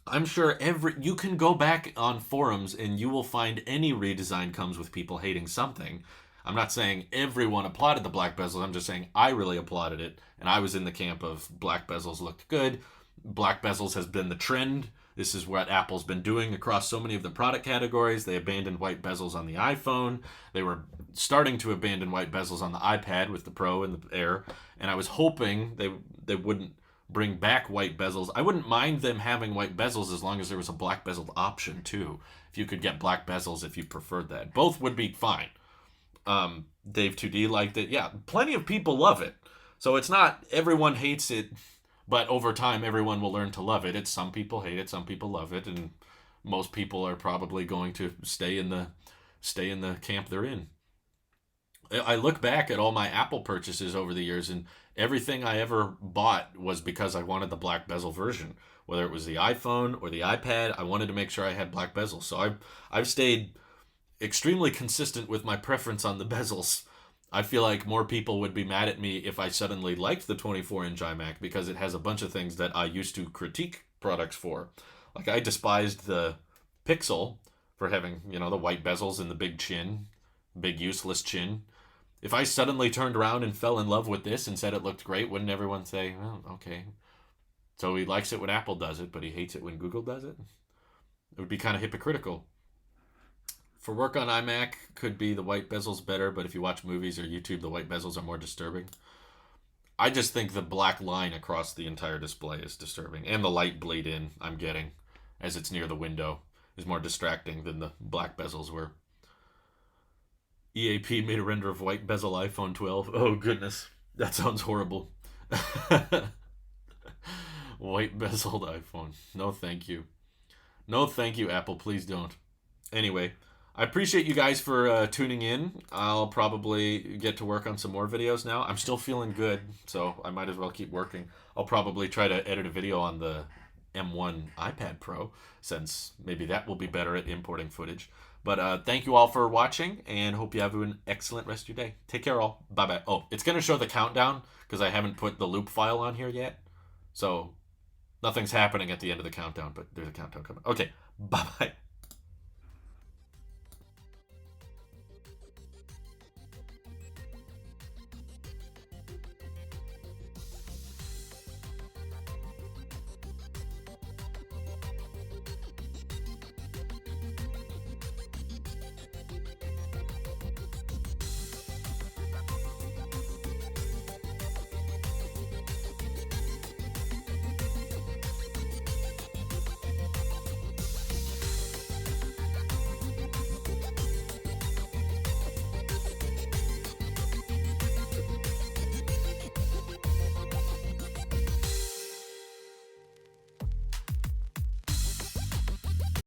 [SPEAKER 1] I'm sure you can go back on forums and you will find any redesign comes with people hating something. I'm not saying everyone applauded the black bezels. I'm just saying I really applauded it. And I was in the camp of black bezels looked good. Black bezels has been the trend. This is what Apple's been doing across so many of the product categories. They abandoned white bezels on the iPhone. They were starting to abandon white bezels on the iPad with the Pro and the Air. And I was hoping they wouldn't bring back white bezels. I wouldn't mind them having white bezels as long as there was a black bezeled option too. If you could get black bezels if you preferred that. Both would be fine. Dave 2D liked it. Yeah, plenty of people love it. So it's not everyone hates it. But over time, everyone will learn to love it. It's some people hate it, some people love it, and most people are probably going to stay in the camp they're in. I look back at all my Apple purchases over the years, and everything I ever bought was because I wanted the black bezel version. Whether it was the iPhone or the iPad, I wanted to make sure I had black bezels. So I've stayed extremely consistent with my preference on the bezels. I feel like more people would be mad at me if I suddenly liked the 24-inch iMac because it has a bunch of things that I used to critique products for. Like I despised the Pixel for having, the white bezels and the big chin, big useless chin. If I suddenly turned around and fell in love with this and said it looked great, wouldn't everyone say, well, okay, so he likes it when Apple does it, but he hates it when Google does it? It would be kind of hypocritical. For work on iMac, could be the white bezels better, but if you watch movies or YouTube, the white bezels are more disturbing. I just think the black line across the entire display is disturbing, and the light bleed in I'm getting as it's near the window is more distracting than the black bezels were. EAP made a render of white bezel iPhone 12. Oh, goodness. That sounds horrible. White bezeled iPhone. No, thank you. No, thank you, Apple. Please don't. Anyway, I appreciate you guys for tuning in. I'll probably get to work on some more videos now. I'm still feeling good, so I might as well keep working. I'll probably try to edit a video on the M1 iPad Pro, since maybe that will be better at importing footage. But thank you all for watching, and hope you have an excellent rest of your day. Take care, all. Bye-bye. Oh, it's going to show the countdown, because I haven't put the loop file on here yet. So nothing's happening at the end of the countdown, but there's a countdown coming. Okay, bye-bye.